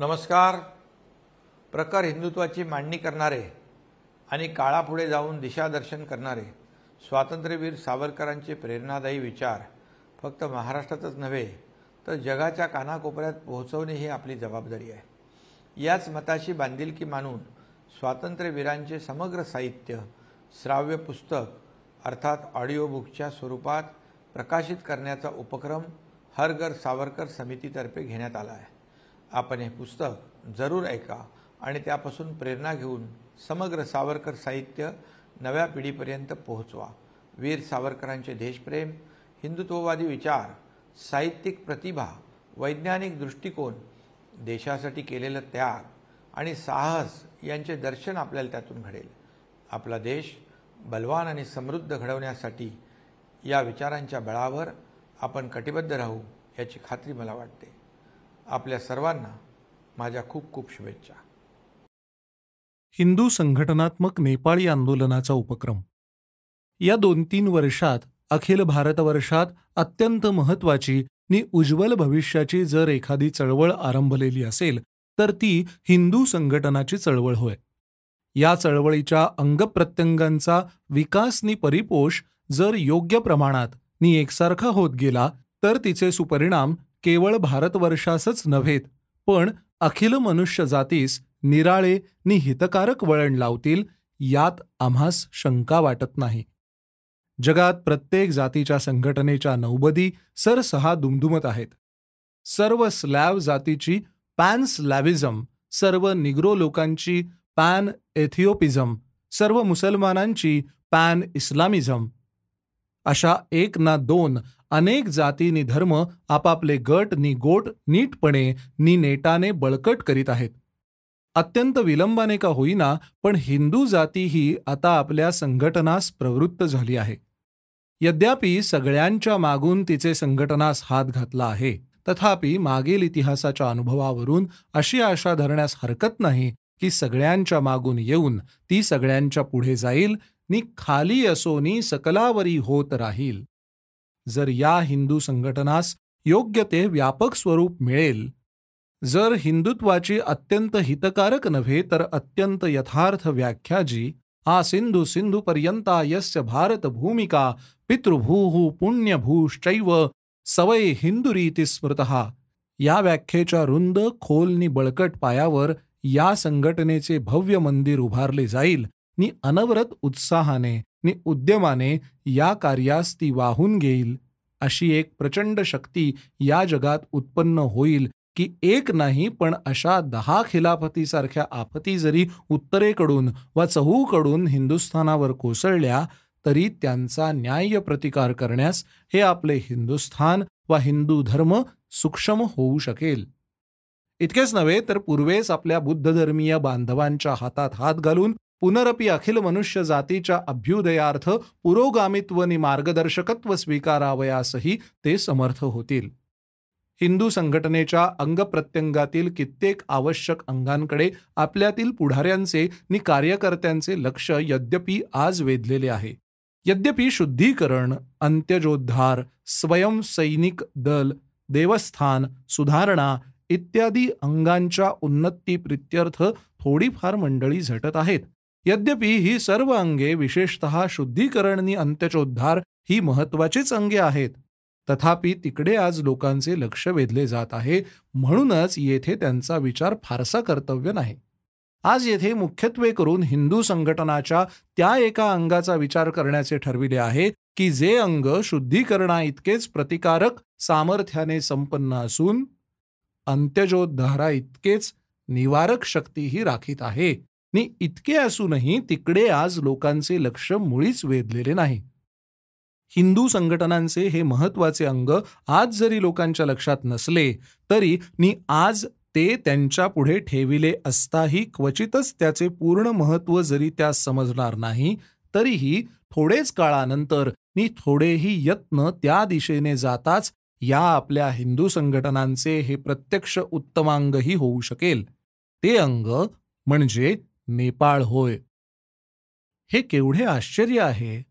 नमस्कार. प्रखर हिंदुत्वाची मांडणी करणारे आणि काळापुढे जाऊन दिशादर्शन करणारे स्वातंत्र्यवीर सावरकरांचे प्रेरणादायी विचार फक्त महाराष्ट्रातच नव्हे तर जगाच्या कानाकोपऱ्यात पोहोचवणे ही आपली जबाबदारी आहे. याच मताशी बांधिलकी मानून स्वातंत्र्यवीरांचे समग्र साहित्य श्राव्य पुस्तक अर्थात ऑडिओ बुकच्या स्वरूपात प्रकाशित करण्याचा उपक्रम हर घर सावरकर समितीतर्फे घेण्यात आला आहे. आपण हे पुस्तक जरूर ऐका आणि त्यापासून प्रेरणा घेऊन समग्र सावरकर साहित्य नव्या पिढीपर्यंत पोहोचवा. वीर सावरकरांचे देशप्रेम, हिंदुत्ववादी विचार, साहित्यिक प्रतिभा, वैज्ञानिक दृष्टिकोन, देशासाठी केलेलं त्याग आणि साहस यांचे दर्शन आपल्याला त्यातून घडेल. आपला देश बलवान आणि समृद्ध घडवण्यासाठी या विचारांच्या बळावर आपण कटिबद्ध राहू याची खात्री मला वाटते. आपल्या सर्वांना माझ्या खूप खूप शुभेच्छा. हिंदू संघटनात्मक नेपाळी आंदोलनाचा उपक्रम. या 2-3 वर्षात अखिल भारतवर्षात अत्यंत महत्त्वाची आणि उज्ज्वल भविष्याची जर एखादी चळवळ आरंभलेली असेल तर ती हिंदू संघटनाची चळवळ होय. या चळवळीच्या अंगप्रत्यंगांचा विकास नि परिपोष जर योग्य प्रमाणात नि एकसारखा होत गेला तर तिचे सुपरिणाम केवळ भारतवर्षासच नव्हेत पण अखिल मनुष्य जातीस निराळे नि हितकारक वळण लावतील यात आम्हास शंका वाटत नाही. जगात प्रत्येक जातीच्या संघटनेच्या नौबदी सरसहा दुमदुमत आहेत. सर्व स्लॅव जातीची पॅन स्लॅव्हिझम, सर्व निग्रो लोकांची पॅन एथिओपिझम, सर्व मुसलमानांची पॅन इस्लामिझम, अशा एक ना दोन अनेक जाती नि धर्म आपापले गट नि गोट नीटपणे नि नेटाने बळकट करीत आहेत. अत्यंत विलंबाने का होईना पण हिंदू जाती ही आता आपल्या संघटनास प्रवृत्त झाली आहे. यद्यपि सगळ्यांच्या मागून तिचे संघटनास हात घातला आहे, तथापि मागील इतिहासाच्या अनुभवावरून अशी आशा धरण्यास हरकत नाही की सगळ्यांच्या मागून येऊन ती सगळ्यांच्या पुढे जाईल नि खाली असोनी सकलावरी होत राहील. जर या हिंदू संघटनास योग्य ते व्यापक स्वरूप मिळेल, जर हिंदुत्वाची अत्यंत हितकारक नव्हे तर अत्यंत यथार्थ व्याख्या जी आ सिंधू सिंधू पर्यंता यस्य भारत भूमिका पितृभूः पुण्यभूश्चैव सवय हिंदुरीती स्मृतः, या व्याख्येच्या रुंद खोल नि बळकट पायावर या संघटनेचे भव्य मंदिर उभारले जाईल नि अनवरत उत्साहाने नि उद्यमाने या कार्यास ती वाहून घेईल. अशी एक प्रचंड शक्ती या जगात उत्पन्न होईल की एक नाही पण अशा 10 खिलाफतीसारख्या आपत्ती जरी उत्तरेकडून व चहूकडून हिंदुस्थानावर कोसळल्या तरी त्यांचा न्याय्य प्रतिकार करण्यास हे आपले हिंदुस्थान व हिंदू धर्म सूक्ष्म होऊ शकेल. इतकेच नव्हे तर पूर्वेस आपल्या बुद्धधर्मीय बांधवांच्या हातात हात घालून पुनरपि अखिल मनुष्य जातीच्या अभ्युदयार्थ पुरोगामित्व नि मार्गदर्शकत्व स्वीकारावयासही ते समर्थ होतील. हिंदू संघटनेच्या अंगप्रत्यंगातील कित्येक आवश्यक अंगांकडे आपल्यातील पुढाऱ्यांचे नि कार्यकर्त्यांचे लक्ष यद्यपि आज वेधलेले आहे. यद्यपि शुद्धीकरण, अंत्यजोद्धार, स्वयंसैनिक दल, देवस्थान सुधारणा इत्यादी अंगांच्या उन्नतीप्रित्यर्थ थोडीफार मंडळी झटत आहेत. यद्यपि ही सर्व अंगे, विशेषतः शुद्धीकरण नि अंत्यचोद्धार ही महत्त्वाचीच अंगे आहेत, तथापि तिकडे आज लोकांचे लक्ष वेधले जात आहे. म्हणूनच येथे त्यांचा विचार फारसा कर्तव्य नाही. आज येथे मुख्यत्वे करून हिंदू संघटनाच्या त्या एका अंगाचा विचार करण्याचे ठरविले आहे की जे अंग शुद्धीकरणा इतकेच प्रतिकारक सामर्थ्याने संपन्न असून अंत्यजोद्धारा इतकेच निवारक शक्तीही राखीत आहे नि इतके असूनही तिकडे आज लोकांचे लक्ष मुळीच वेधलेले नाही. हिंदू संघटनांचे हे महत्त्वाचे अंग आज जरी लोकांच्या लक्षात नसले तरी नि आज ते त्यांच्या पुढे ठेविले असताही क्वचितच त्याचे पूर्ण महत्त्व जरी त्यास समजणार नाही तरीही थोडेच काळानंतर नि थोडेही यत्न त्या दिशेने जाताच या आपल्या हिंदू संघटनांचे हे प्रत्यक्ष उत्तमांगही होऊ शकेल. ते अंग म्हणजे नेपाळ होय. हे केवढे आश्चर्य आहे.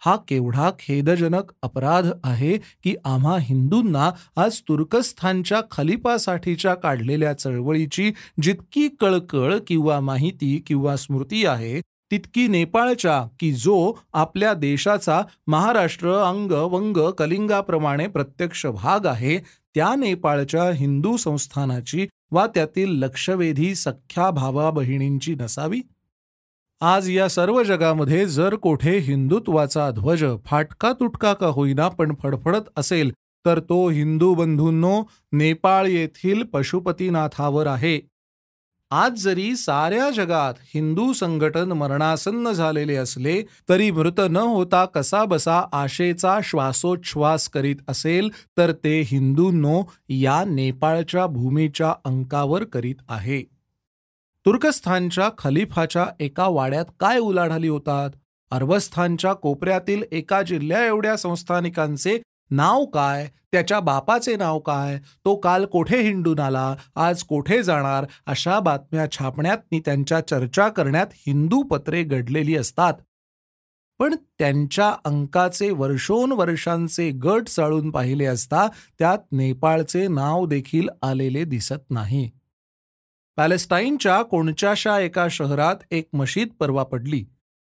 हा केवढा खेदजनक अपराध आहे की आम्हा हिंदूंना आज तुर्कस्थानच्या खलिफासाठीच्या काढलेल्या चळवळीची जितकी कळकळ किंवा माहिती किंवा स्मृती आहे, तितकी नेपाळच्या, की जो आपल्या देशाचा महाराष्ट्र, अंग वंग कलिंगाप्रमाणे प्रत्यक्ष भाग आहे, त्या नेपाळच्या हिंदू संस्थानाची वा त्यातील लक्षवेधी सख्या भावा बहिणींची नसावी. आज या सर्व जगामध्ये जर कोठे हिंदुत्वाचा ध्वज फाटका तुटका का होईना पण फडफडत असेल, तर तो हिंदू बंधूंनो नेपाळ येथील पशुपतीनाथावर आहे. आज जरी साऱ्या जगात हिंदू संघटन मरणासन्न झालेले असले तरी मृत न होता कसा बसा आशेचा श्वासोच्छ्वास करीत असेल, तर ते हिंदूंनो या नेपाळच्या भूमीच्या अंकावर करीत आहे. तुर्कस्थानच्या खलिफाच्या एका वाड्यात काय उलाढाली होतात? अरबस्थानच्या कोपऱ्यातील एका जिल्ह्या एवढ्या संस्थानिकांचे नाव काय, त्याच्या बापाचे नाव काय, तो काल कोठे हिंडून आला, आज कोठे जाणार, अशा बातम्या छापण्यात नि त्यांच्या चर्चा करण्यात हिंदू पत्रे गडलेली असतात. पण त्यांच्या अंकाचे वर्षोनवर्षांचे गट चाळून पाहिले असता त्यात नेपाळचे नाव देखील आलेले दिसत नाही. पॅलेस्टाईनच्या कोणच्याशा एका शहरात एक मशीद परवा पडली.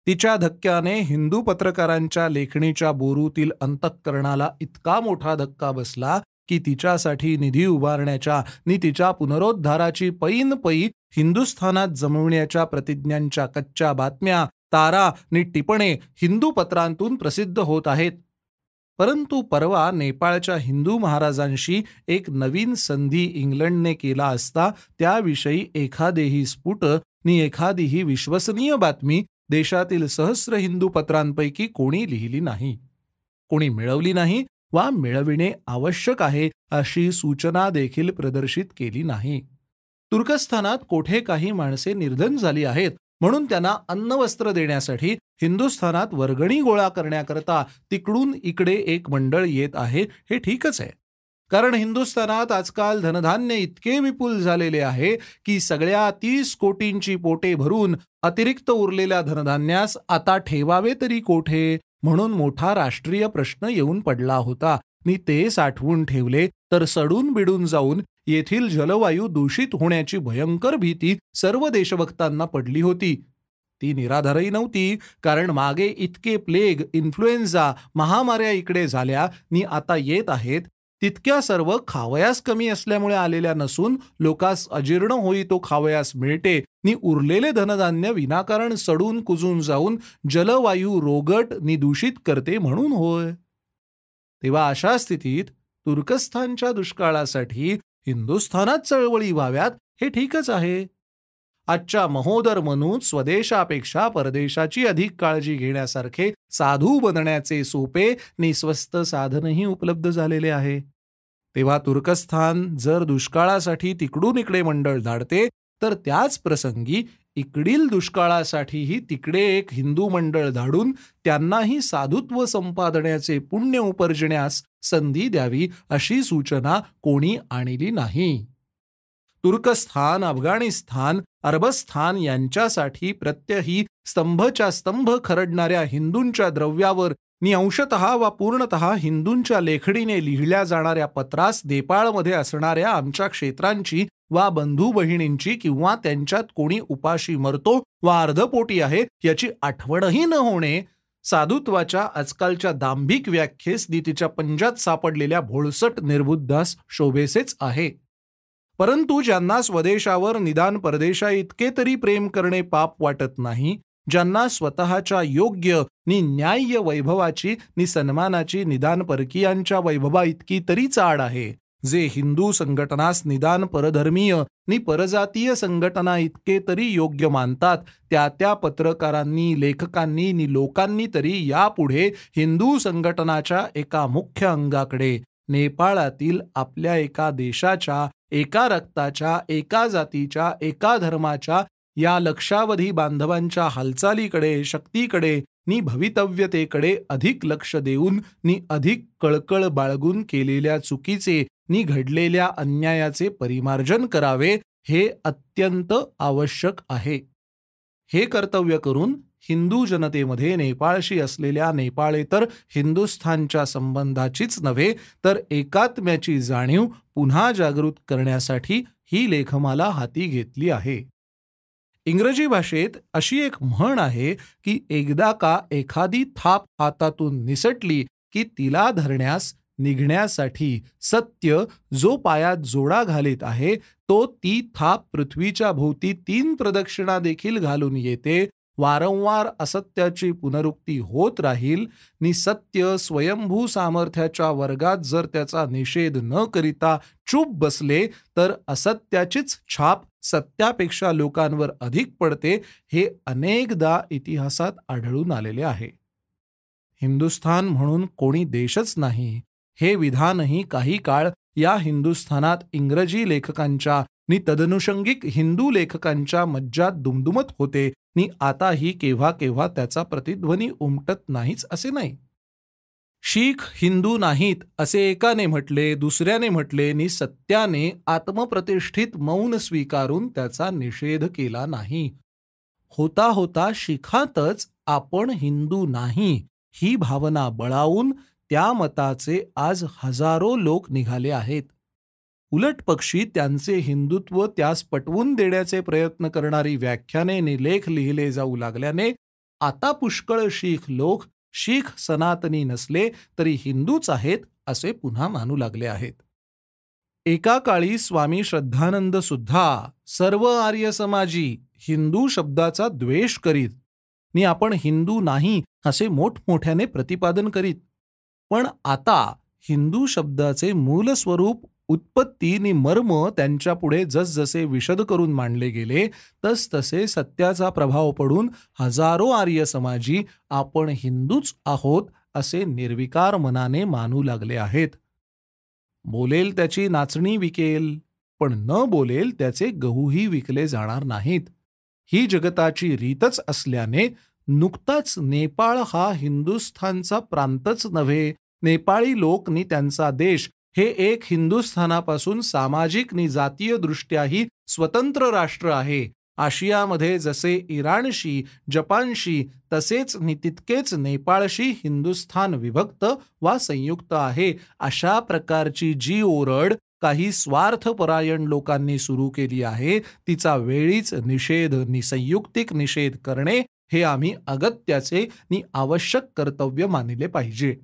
तिच्या धक्क्याने हिंदू पत्रकारांच्या लेखणीच्या बोरूतील अंतःकरणाला इतका मोठा धक्का बसला की तिच्यासाठी निधी उभारण्याच्या नि तिच्या पुनरोद्धाराची पैन पै हिंदुस्थानात जमविण्याच्या प्रतिज्ञांच्या कच्च्या बातम्या, तारा नि टिपणे हिंदू पत्रांतून प्रसिद्ध होत आहेत. परंतु परवा नेपाळच्या हिंदू महाराजांशी एक नवीन संधी इंग्लंडने केला असता त्याविषयी एखादेही स्फुट नि एखादीही विश्वसनीय बातमी देशातील सहस्र हिंदू पत्रांपैकी कोणी लिहिली नाही, कोणी मिळवली नाही वा मिळविणे आवश्यक आहे अशी सूचना देखील प्रदर्शित केली नाही. तुर्कस्थानात कोठे काही माणसे निर्धन झाली आहेत म्हणून त्यांना अन्न वस्त्र देण्यासाठी हिंदुस्थानात वर्गणी गोळा करण्याकरता तिकडून इकडे एक मंडळ येत आहे, हे ठीकच आहे. कारण हिंदुस्थानात आजकाल धनधान्य इतके विपुल झालेले आहे की सगळ्या 30 कोटींची पोटे भरून अतिरिक्त उरलेल्या धनधान्यास आता ठेवावे तरी कोठे म्हणून मोठा राष्ट्रीय प्रश्न येऊन पडला होता. नि ते साठवून ठेवले तर सडून बिडून जाऊन येथील जलवायू दूषित होण्याची भयंकर भीती सर्व देशभक्तांना पडली होती. ती निराधारही नव्हती, कारण मागे इतके प्लेग, इन्फ्लुएन्झा, महामार्या इकडे झाल्या नि आता येत आहेत, तितक्या सर्व खावयास कमी असल्यामुळे आलेल्या नसून लोकास अजीर्ण होई तो खावयास मिळते नि उरलेले धनधान्य विनाकारण सडून कुजून जाऊन जलवायू रोगट नि दूषित करते म्हणून होय. तेव्हा अशा स्थितीत तुर्कस्थानच्या दुष्काळासाठी हिंदुस्थानात चळवळी व्हाव्यात हे ठीकच आहे. आजच्या महोदर मनूत स्वदेशापेक्षा परदेशाची अधिक काळजी घेण्यासारखे साधू बनण्याचे सोपे नि स्वस्त साधनही उपलब्ध झालेले आहे. तेव्हा तुर्कस्थान जर दुष्काळासाठी तिकडून इकडे मंडळ धाडते तर त्याच प्रसंगी इकडील दुष्काळासाठीही तिकडे एक हिंदू मंडळ धाडून त्यांनाही साधुत्व संपादण्याचे पुण्य उपर्जण्यास संधी द्यावी अशी सूचना कोणी आणली नाही. तुर्कस्थान, अफगाणिस्तान, अरबस्थान यांच्यासाठी प्रत्यही स्तंभच्या स्तंभ खरडणाऱ्या हिंदूंच्या द्रव्यावर नि अंशतः वा पूर्णतः हिंदूंच्या लेखणीने लिहिल्या जाणाऱ्या पत्रास नेपाळमध्ये असणाऱ्या आमच्या क्षेत्रांची वा बंधू बहिणींची किंवा त्यांच्यात कोणी उपाशी मरतो वा अर्धपोटी आहे याची आठवणही न होणे साधुत्वाच्या आजकालच्या दांभिक व्याख्येस नीतीच्या पंजात सापडलेल्या भोळसट निर्बुद्धास शोभेसेच आहे. परंतु ज्यांना स्वदेशावर निदान परदेशा इतके तरी प्रेम करणे पाप वाटत नाही, ज्यांना स्वतःच्या योग्य नि न्याय्य वैभवाची नि सन्मानाची निदान परकीयांच्या वैभवा इतकी तरी चाड आहे, जे हिंदू संघटनास निदान परधर्मीय नि परजातीय संघटना इतके तरी योग्य मानतात, त्या पत्रकारांनी, लेखकांनी नि लोकांनी तरी यापुढे हिंदू संघटनाच्या एका मुख्य अंगाकडे, नेपाळातील आपल्या एका देशाच्या, एका रक्ताच्या, एका जातीच्या, एका धर्माच्या या लक्षावधी बांधवांच्या हालचालीकडे, शक्तीकडे नि भवितव्यतेकडे अधिक लक्ष देऊन नि अधिक कळकळ बाळगून केलेल्या चुकीचे नि घडलेल्या अन्यायाचे परिमार्जन करावे हे अत्यंत आवश्यक आहे. हे कर्तव्य करून हिंदू जनतेमध्ये नेपाळशी असलेल्या नेपाळेतर हिंदुस्थानच्या संबंधाचीच नव्हे तर एकात्म्याची जाणीव पुन्हा जागृत करण्यासाठी ही लेखमाला हाती घेतली आहे. इंग्रजी भाषेत अशी एक म्हण आहे की एकदा का एखादी थाप हातातून निसटली की तिला धरण्यास निघण्यासाठी सत्य जो पायात जोडा घालीत आहे तो ती थाप पृथ्वीच्या भोवती 3 प्रदक्षिणा देखील घालून येते. वारंवार असत्याची पुनरुक्ती होत राहील नि सत्य स्वयंभू सामर्थ्याच्या वर्गात जर त्याचा निषेध न करिता चूप बसले तर असत्याचीच छाप सत्यापेक्षा लोकांवर अधिक पडते. हे अनेकदा इतिहासात आढळून आलेले आहे. हिंदुस्थान म्हणून कोणी देशच नाही हे विधानही काही काळ या हिंदुस्थानात इंग्रजी लेखकांच्या नि तदनुषंगिक हिंदू लेखकांच्या मज्जात दुमदुमत होते नि आताही केव्हा केव्हा त्याचा प्रतिध्वनी उमटत नाहीच असे नाही. शीख हिंदू नाहीत असे एकाने म्हटले, दुसऱ्याने म्हटले नि सत्याने आत्मप्रतिष्ठित मौन स्वीकारून त्याचा निषेध केला नाही. होता होता शिखातच आपण हिंदू नाही ही भावना बळावून त्या मताचे आज हजारो लोक निघाले आहेत. उलट पक्षी त्यांचे हिंदुत्व त्यास पटवून देण्याचे प्रयत्न करणारी व्याख्याने नि लेख लिहिले जाऊ लागल्याने आता पुष्कळ शीख लोक शीख सनातनी नसले तरी हिंदूच आहेत असे पुन्हा मानू लागले आहेत. एका काळी स्वामी श्रद्धानंद सुद्धा सर्व आर्य समाजी हिंदू शब्दाचा द्वेष करीत नि आपण हिंदू नाही असे मोठमोठ्याने प्रतिपादन करीत. पण आता हिंदू शब्दाचे मूल स्वरूप उत्पत्ती नि मर्म त्यांच्या पुढे जसजसे विशद करून मांडले गेले तसतसे सत्याचा प्रभाव पडून हजारो आर्य समाजी आपण हिंदूच आहोत असे निर्विकार मनाने मानू लागले आहेत. बोलेल त्याची नाचणी विकेल पण न बोलेल त्याचे गहूही विकले जाणार नाहीत. ही जगताची रीतच असल्याने नुकताच नेपाळ हा हिंदुस्थानचा प्रांतच नव्हे, नेपाळी लोक नि त्यांचा देश हे एक हिंदुस्थानापासून सामाजिक नि जातीय दृष्ट्याही स्वतंत्र राष्ट्र आहे. आशियामध्ये जसे इराणशी जपानशी तसेच नि तितकेच नेपाळशी हिंदुस्थान विभक्त वा संयुक्त आहे. अशा प्रकारची जी ओरड काही स्वार्थपरायण लोकांनी सुरू केली आहे तिचा वेळीच निषेध नि संयुक्तिक निषेध करणे हे आम्ही अगत्याचे नि आवश्यक कर्तव्य मानले पाहिजे.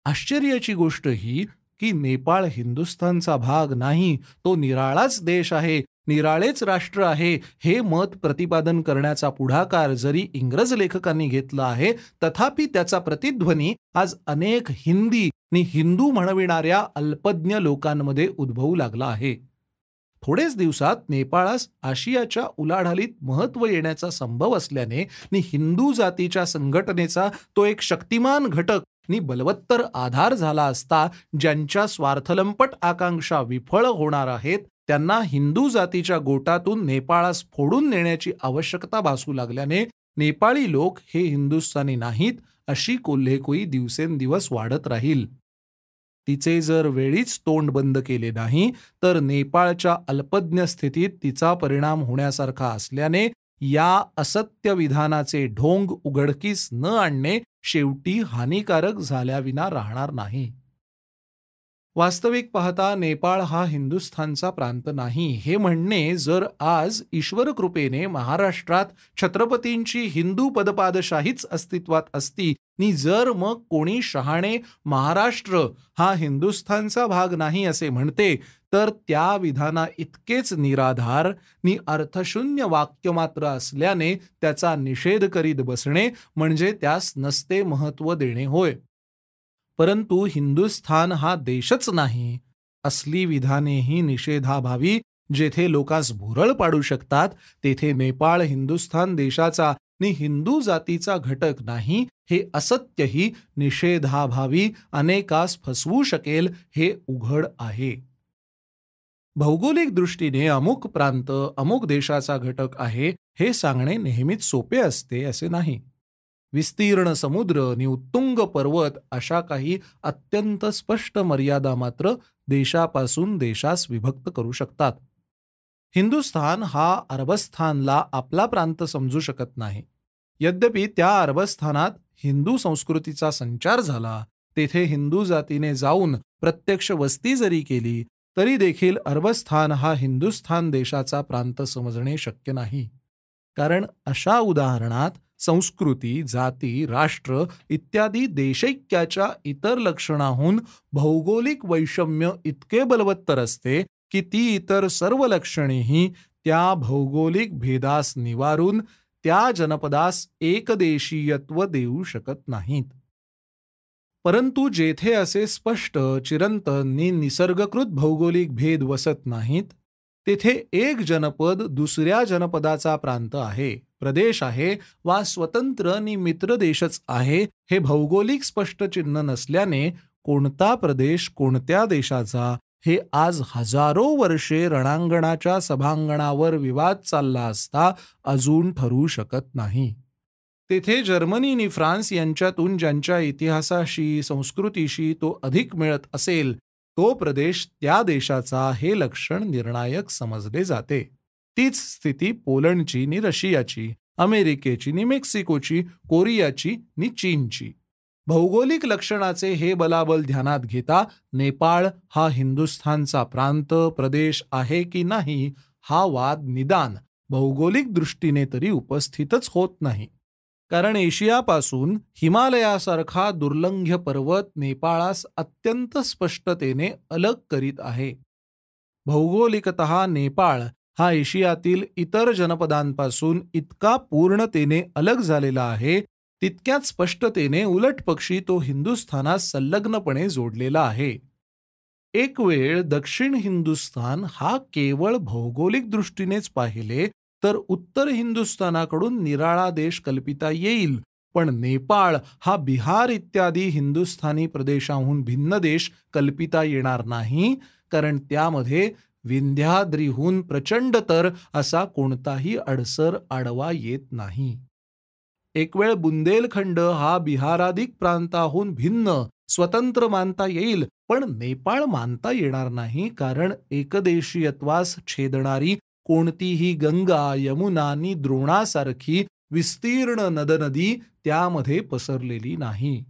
आश्चर्याची गोष्ट ही की नेपाळ हिंदुस्थानचा भाग नाही, तो निराळाच देश आहे, निराळेच राष्ट्र आहे हे मत प्रतिपादन करण्याचा पुढाकार जरी इंग्रज लेखकांनी घेतला आहे तथापि त्याचा प्रतिध्वनी आज अनेक हिंदी नि हिंदू म्हणविणाऱ्या अल्पज्ञ लोकांमध्ये उद्भवू लागला आहे. थोडेच दिवसात नेपाळास आशियाच्या उलाढालीत महत्त्व येण्याचा संभव असल्याने नि हिंदू जातीच्या संघटनेचा तो एक शक्तिमान घटक नि बलवत्तर आधार झाला असता ज्यांच्या स्वार्थलंपट आकांक्षा विफळ होणार आहेत त्यांना हिंदू जातीच्या गोटातून नेपाळास फोडून नेण्याची आवश्यकता भासू लागल्याने नेपाळी लोक हे हिंदुस्थानी नाहीत अशी कोल्हेकोई दिवसेंदिवस वाढत राहील. तिचे जर वेळीच तोंड बंद केले नाही तर नेपाळच्या अल्पज्ञ स्थितीत तिचा परिणाम होण्यासारखा असल्याने या असत्य विधानाचे ढोंग उघडकीस न आणणे शेवटी हानिकारक झाल्याविना राहणार नाही. वास्तविक पाहता नेपाळ हा हिंदुस्थानचा प्रांत नाही हे म्हणणे जर आज ईश्वर कृपेने महाराष्ट्रात छत्रपतींची हिंदू पदपादशाहीच अस्तित्वात असती नि जर मग कोणी शहाणे महाराष्ट्र हा हिंदुस्थानचा भाग नाही असे म्हणते तर त्या विधाना इतकेच निराधार नि अर्थशून्य वाक्य मात्र असल्याने त्याचा निषेध करीत बसणे म्हणजे त्यास नसते महत्त्व देणे होय. परंतु हिंदुस्थान हा देशच नाही असली विधानेही निषेधाभावी जेथे लोकांस भुरळ पाडू शकतात तेथे नेपाळ हिंदुस्थान देशाचा नि हिंदू जातीचा घटक नाही हे असत्यही निषेधाभावी अनेकास फसवू शकेल हे उघड आहे. भौगोलिक दृष्टीने अमुक प्रांत अमुक देशाचा घटक आहे हे सांगणे नेहमीच सोपे असते असे नाही. विस्तीर्ण समुद्र नि उत्तुंग पर्वत अशा काही अत्यंत स्पष्ट मर्यादा मात्र देशापासून देशास विभक्त करू शकतात. हिंदुस्थान हा अरबस्थानला आपला प्रांत समजू शकत नाही. यद्यपि त्या अरबस्थानात हिंदू संस्कृतीचा संचार झाला, तेथे हिंदू जातीने जाऊन प्रत्यक्ष वस्ती जरी केली तरी देखील अरबस्थान हा हिंदुस्थान देशाचा प्रांत समजणे शक्य नाही. कारण अशा उदाहरणात संस्कृती, जाती, राष्ट्र इत्यादी देशैक्याच्या इतर लक्षणाहून भौगोलिक वैषम्य इतके बलवत्तर असते की ती इतर सर्व लक्षणेही त्या भौगोलिक भेदास निवारून त्या जनपदास एकदेशीयत्व देऊ शकत नाहीत. परंतु जेथे असे स्पष्ट, चिरंतन नि निसर्गकृत भौगोलिक भेद वसत नाहीत, तेथे एक जनपद दुसऱ्या जनपदाचा प्रांत आहे, प्रदेश आहे वा स्वतंत्र नि मित्र देशच आहे हे भौगोलिक स्पष्ट चिन्ह नसल्याने कोणता प्रदेश कोणत्या देशाचा हे आज हजारो वर्षे रणांगणाच्या सभांगणावर विवाद चालला असता अजून ठरू शकत नाही. तेथे जर्मनी आणि फ्रान्स यांच्यातून ज्यांच्या इतिहासाशी, संस्कृतीशी तो अधिक मिळत असेल, तो प्रदेश त्या देशाचा हे लक्षण निर्णायक समजले जाते. तीच स्थिती पोलंडची नि रशियाची, अमेरिकेची नि मेक्सिकोची, कोरियाची नि चीनची. भौगोलिक लक्षणाचे हे बलाबल ध्यानात घेता नेपाळ हा हिंदुस्थानचा प्रांत, प्रदेश आहे की नाही हा वाद निदान भौगोलिक दृष्टीने तरी उपस्थितच होत नाही. कारण एशियापासून हिमालयासारखा दुर्लंघ्य पर्वत नेपाळास अत्यंत स्पष्टतेने अलग करीत आहे. भौगोलिकतः नेपाळ हा एशियातील इतर जनपदांपासून इतका पूर्णतेने अलग झालेला आहे, तितक्याच स्पष्टतेने उलटपक्षी तो हिंदुस्थानास संलग्नपणे जोडलेला आहे. एक वेळ दक्षिण हिंदुस्थान हा केवळ भौगोलिक दृष्टीनेच पाहिले तर उत्तर हिंदुस्थानाकडून निराळा देश कल्पिता येईल, पण नेपाळ हा बिहार इत्यादी हिंदुस्थानी प्रदेशाहून भिन्न देश कल्पिता येणार नाही, कारण त्यामध्ये विंध्याद्रीहून प्रचंडतर असा कोणताही अडसर आडवा येत नाही. एक वेळ बुंदेलखंड हा बिहाराधिक प्रांताहून भिन्न स्वतंत्र मानता येईल, पण नेपाळ मानता येणार नाही, कारण एकदेशीयत्वास छेदणारी कोणतीही गंगा, यमुना नि द्रोणासारखी विस्तीर्ण नदनदी त्यामध्ये पसरलेली नाही.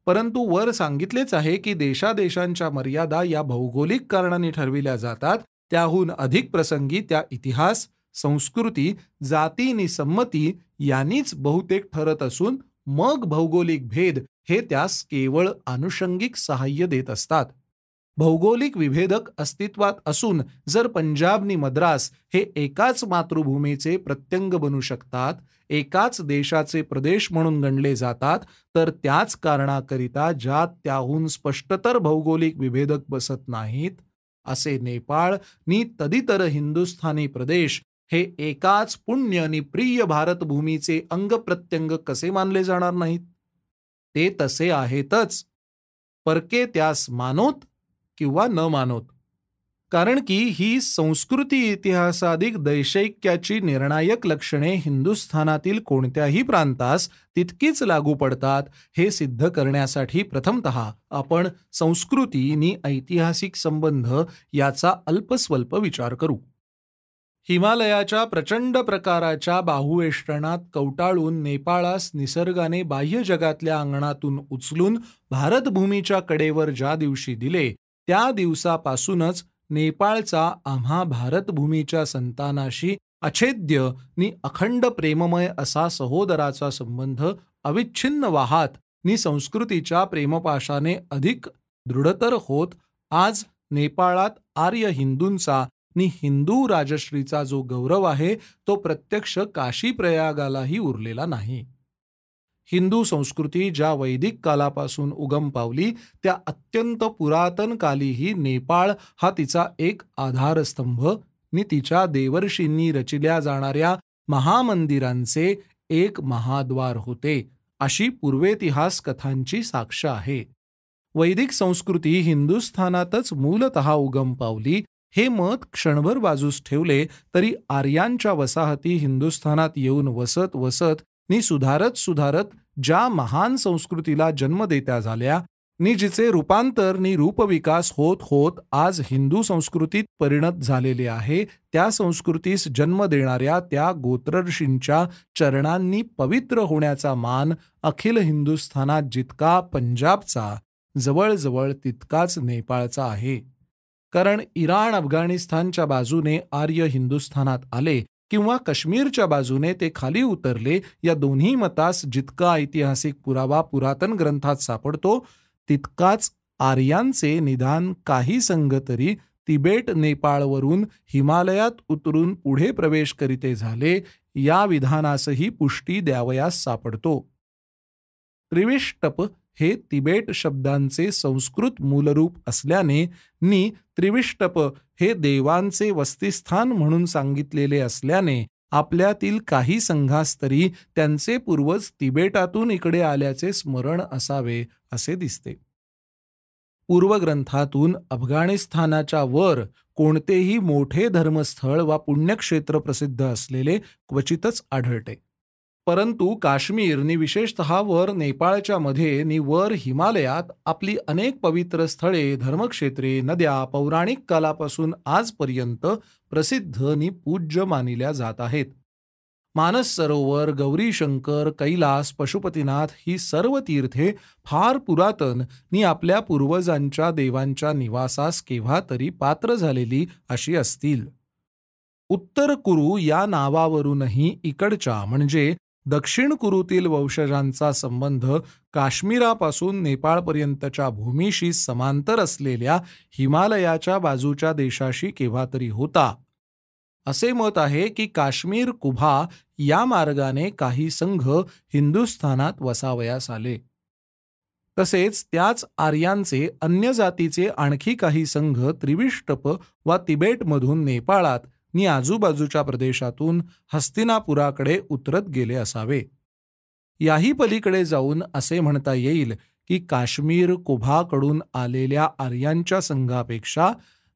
परंतु वर सांगितलेच आहे की देशादेशांच्या मर्यादा या भौगोलिक कारणाने ठरविल्या जातात. त्याहून अधिक प्रसंगी त्या इतिहास, संस्कृती, जाती नि संमती यांनीच बहुतेक ठरत असून मग भौगोलिक भेद हे त्यास केवळ आनुषंगिक सहाय्य देत असतात. भौगोलिक विभेदक अस्तित्वात असून जर पंजाब नि मद्रास हे एकाच मातृभूमीचे प्रत्यंग बनू शकतात, एकाच देशाचे प्रदेश म्हणून गणले जातात, तर त्याच कारणाकरिता ज्यात त्याहून स्पष्टतर भौगोलिक विभेदक बसत नाहीत, असे नेपाळ नि तदितर हिंदुस्थानी प्रदेश हे एकाच पुण्य आणि प्रिय भारतभूमीचे अंगप्रत्यंग कसे मानले जाणार नाहीत? ते तसे आहेतच, परके त्यास मानोत किंवा न मानोत. कारण की ही संस्कृती इतिहासाधिक दैशैक्याची निर्णायक लक्षणे हिंदुस्थानातील कोणत्याही प्रांतास तितकीच लागू पडतात हे सिद्ध करण्यासाठी प्रथमतः आपण संस्कृती आणि ऐतिहासिक संबंध याचा अल्पस्वल्प विचार करू. हिमालयाच्या प्रचंड प्रकाराच्या बाहुवेष्टनात कवटाळून नेपाळास निसर्गाने बाह्य जगातल्या अंगणातून उचलून भारतभूमीच्या कडेवर ज्या दिवशी दिले, त्या दिवसापासूनच नेपाळचा आम्हा भारतभूमीच्या संतानाशी अछेद्य नि अखंड प्रेममय असा सहोदराचा संबंध अविच्छिन्न वाहात नि संस्कृतीच्या प्रेमपाशाने अधिक दृढतर होत आज नेपाळात आर्य हिंदूंचा नि हिंदू राजश्रीचा जो गौरव आहे तो प्रत्यक्ष काशी प्रयागालाही उरलेला नाही. हिंदू संस्कृती ज्या वैदिक कालापासून उगम पावली त्या अत्यंत पुरातन कालीही नेपाळ हा तिचा एक आधारस्तंभ नि तिच्या देवर्षींनी रचिल्या जाणाऱ्या महामंदिरांचे एक महाद्वार होते, अशी पूर्वेतिहास कथांची साक्ष आहे. वैदिक संस्कृती हिंदुस्थानातच मूलतः उगम पावली हे मत क्षणभर बाजूस ठेवले तरी आर्यांच्या वसाहती हिंदुस्थानात येऊन वसत वसत नि सुधारत सुधारत ज्या महान संस्कृतीला जन्म देत्या झाल्या नि जिचे रूपांतर नि रूपविकास होत होत आज हिंदू संस्कृतीत परिणत झालेले आहे, त्या संस्कृतीस जन्म देणाऱ्या त्या गोत्रऋषींच्या चरणांनी पवित्र होण्याचा मान अखिल हिंदुस्थानात जितका पंजाबचा, जवळजवळ तितकाच नेपाळचा आहे. कारण इराण अफगाणिस्तानच्या बाजूने आर्य हिंदुस्थानात आले किंवा काश्मीरच्या बाजूने ते खाली उतरले, या दोन्ही मतास जितका ऐतिहासिक पुरावा पुरातन ग्रंथात सापडतो, तितकाच आर्यांचे निदान काही संघ तरी तिबेट नेपाळवरून हिमालयात उतरून पुढे प्रवेश करीते झाले, या विधानासही पुष्टी द्यावयास सापडतो. त्रिविष्टप हे तिबेट शब्दांचे संस्कृत मूलरूप असल्याने नि त्रिविष्टप हे देवांचे वस्तिस्थान म्हणून सांगितलेले असल्याने आपल्यातील काही संघास तरी त्यांचे पूर्वज तिबेटातून इकडे आल्याचे स्मरण असावे असे दिसते. पूर्वग्रंथातून अफगाणिस्तानाच्या वर कोणतेही मोठे धर्मस्थळ वा पुण्यक्षेत्र प्रसिद्ध असलेले क्वचितच आढळते. परंतु काश्मीर नि विशेषतः वर नेपाळच्या मध्ये नि वर हिमालयात आपली अनेक पवित्र स्थळे, धर्मक्षेत्रे, नद्या पौराणिक कालापासून आजपर्यंत प्रसिद्ध नि पूज्य मानिल्या जात आहेत. मानस सरोवर, गौरीशंकर, कैलास, पशुपतीनाथ ही सर्व तीर्थे फार पुरातन नि आपल्या पूर्वजांच्या देवांच्या निवासास केव्हा तरी पात्र झालेली अशी असतील. उत्तर कुरु या नावावरूनही इकडच्या म्हणजे दक्षिण कुरूतील वंशजांचा संबंध काश्मीरापासून नेपाळपर्यंतच्या भूमीशी समांतर असलेल्या हिमालयाच्या बाजूच्या देशाशी केव्हा तरी होता. असे मत आहे की काश्मीर कुभा या मार्गाने काही संघ हिंदुस्थानात वसावयास आले. तसेच त्याच आर्यांचे अन्य जातीचे आणखी काही संघ त्रिविष्टप वा तिबेटमधून नेपाळात नि आजूबाजूच्या प्रदेशातून हस्तिनापुराकडे उतरत गेले असावे. याही पलीकडे जाऊन असे म्हणता येईल की काश्मीर कुभाकडून आलेल्या आर्यांच्या संघापेक्षा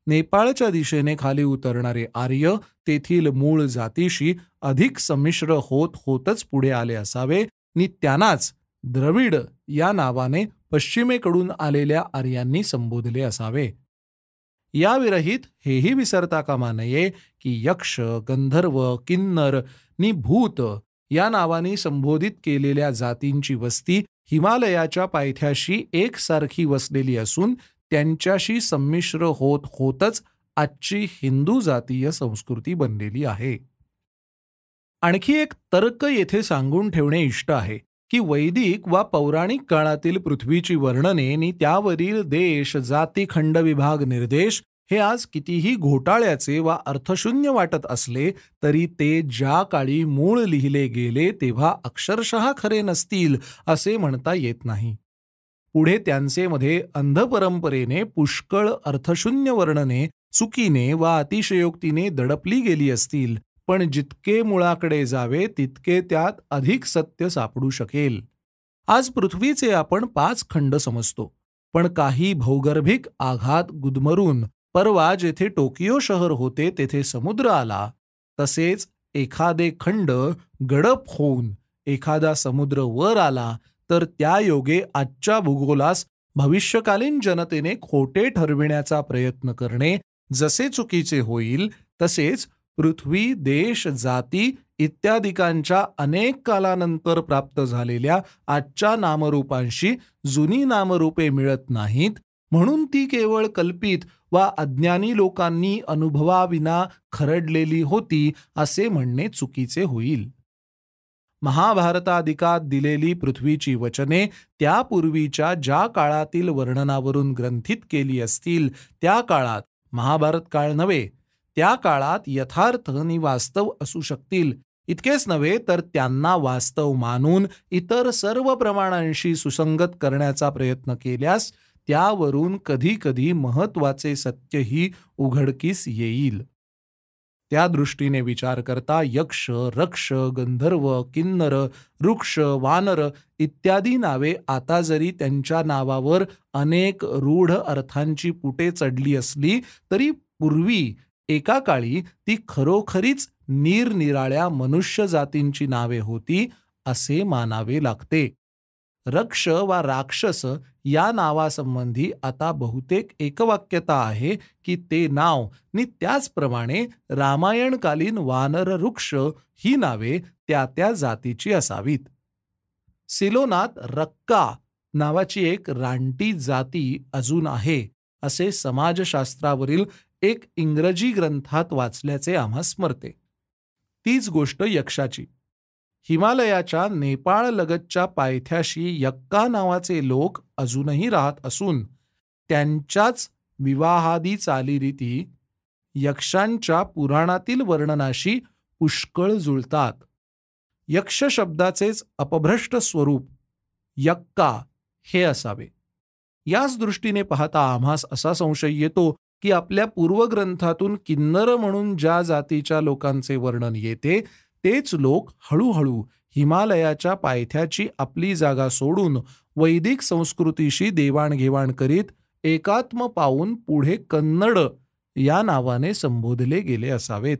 नेपाळच्या दिशेने खाली उतरणारे आर्य तेथील मूळ जातीशी अधिक संमिश्र होत होतच पुढे आले असावे नि त्यांनाच द्रविड या नावाने पश्चिमेकडून आलेल्या आर्यांनी संबोधले असावे. या विरहित हेही विसरता कामा नये की यक्ष, गंधर्व, किन्नर नि भूत या नावाने संबोधित केलेल्या जातींची वस्ती हिमालयाच्या पायथ्याशी एकसारखी वसलेली असून त्यांच्याशी संमिश्र होत होतच आजची हिंदू जातीय संस्कृती बनलेली आहे. आणखी एक तर्क येथे सांगून ठेवणे इष्ट आहे की वैदिक वा पौराणिक काळातील पृथ्वीची वर्णने नि त्यावरील देश, जाती, खंडविभाग, निर्देश हे आज कितीही घोटाळ्याचे वा अर्थशून्य वाटत असले तरी ते ज्या काळी मूळ लिहिले गेले तेव्हा अक्षरशः खरे नसतील असे म्हणता येत नाही. पुढे त्यांचे मध्ये अंध परंपरेने पुष्कळ अर्थशून्य वर्णने चुकीने वा अतिशयोक्तीने दडपली गेली असतील, पण जितके मुळाकडे जावे तितके त्यात अधिक सत्य सापडू शकेल. आज पृथ्वीचे आपण 5 खंड समजतो, पण काही भौगर्भिक आघात गुदमरून परवा जेथे टोकियो शहर होते तेथे समुद्र आला, तसेच एखादे खंड गडप होऊन एखादा समुद्र वर आला तर त्या योगे आजच्या भूगोलास भविष्यकालीन जनतेने खोटे ठरविण्याचा प्रयत्न करणे जसे चुकीचे होईल, तसेच पृथ्वी, देश, जाती इत्यादिकांच्या अनेक कालानंतर प्राप्त झालेल्या आजच्या नामरूपांशी जुनी नामरूपे मिळत नाहीत, म्हणून ती केवळ कल्पित वा अज्ञानी लोकांनी अनुभवाविना खरडलेली होती असे म्हणणे चुकीचे होईल. महाभारतादिकात दिलेली पृथ्वीची वचने त्यापूर्वीच्या ज्या काळातील वर्णनावरून ग्रंथित केली असतील त्या काळात, महाभारत काळ नव्हे, त्या काळात यथार्थ नि वास्तव असू शकतील. इतकेच नव्हे तर त्यांना वास्तव मानून इतर सर्व प्रमाणांशी सुसंगत करण्याचा प्रयत्न केल्यास त्यावरून कधी कधी महत्वाचे सत्यही उघडकीस येईल. त्या दृष्टीने विचार करता यक्ष, रक्ष, गंधर्व, किन्नर, वृक्ष, वानर इत्यादी नावे आता जरी त्यांच्या नावावर अनेक रूढ अर्थांची पुटे चढली असली तरी पूर्वी एका काळी ती खरोखरीच निरनिराळ्या मनुष्य जातींची नावे होती असे मानावे लागते. रक्ष वा राक्षस या नावासंबंधी आता बहुतेक एकवाक्यता आहे की ते नाव नि त्याचप्रमाणे रामायणकालीन वानर वृक्ष ही नावे त्या त्या जातीची असावीत. सिलोनात रक्का नावाची एक रानटी जाती अजून आहे असे समाजशास्त्रावरील एक इंग्रजी ग्रंथात वाचल्याचे आम्हा स्मरते. तीच गोष्ट यक्षाची. हिमालयाच्या नेपाळलगतच्या पायथ्याशी यक्का नावाचे लोक अजूनही राहत असून त्यांच्याच विवाहादी चालीरीती यक्षांच्या पुराणातील वर्णनाशी पुष्कळ जुळतात. यक्ष शब्दाचेच अपभ्रष्ट स्वरूप यक्का हे असावे. याच दृष्टीने पाहता आम्हास असा संशय येतो की आपल्या पूर्वग्रंथातून किन्नर म्हणून ज्या जातीच्या लोकांचे वर्णन येते तेच लोक हळूहळू हिमालयाच्या पायथ्याची आपली जागा सोडून वैदिक संस्कृतीशी देवाणघेवाण करीत एकात्म पावून पुढे कन्नड या नावाने संबोधले गेले असावेत.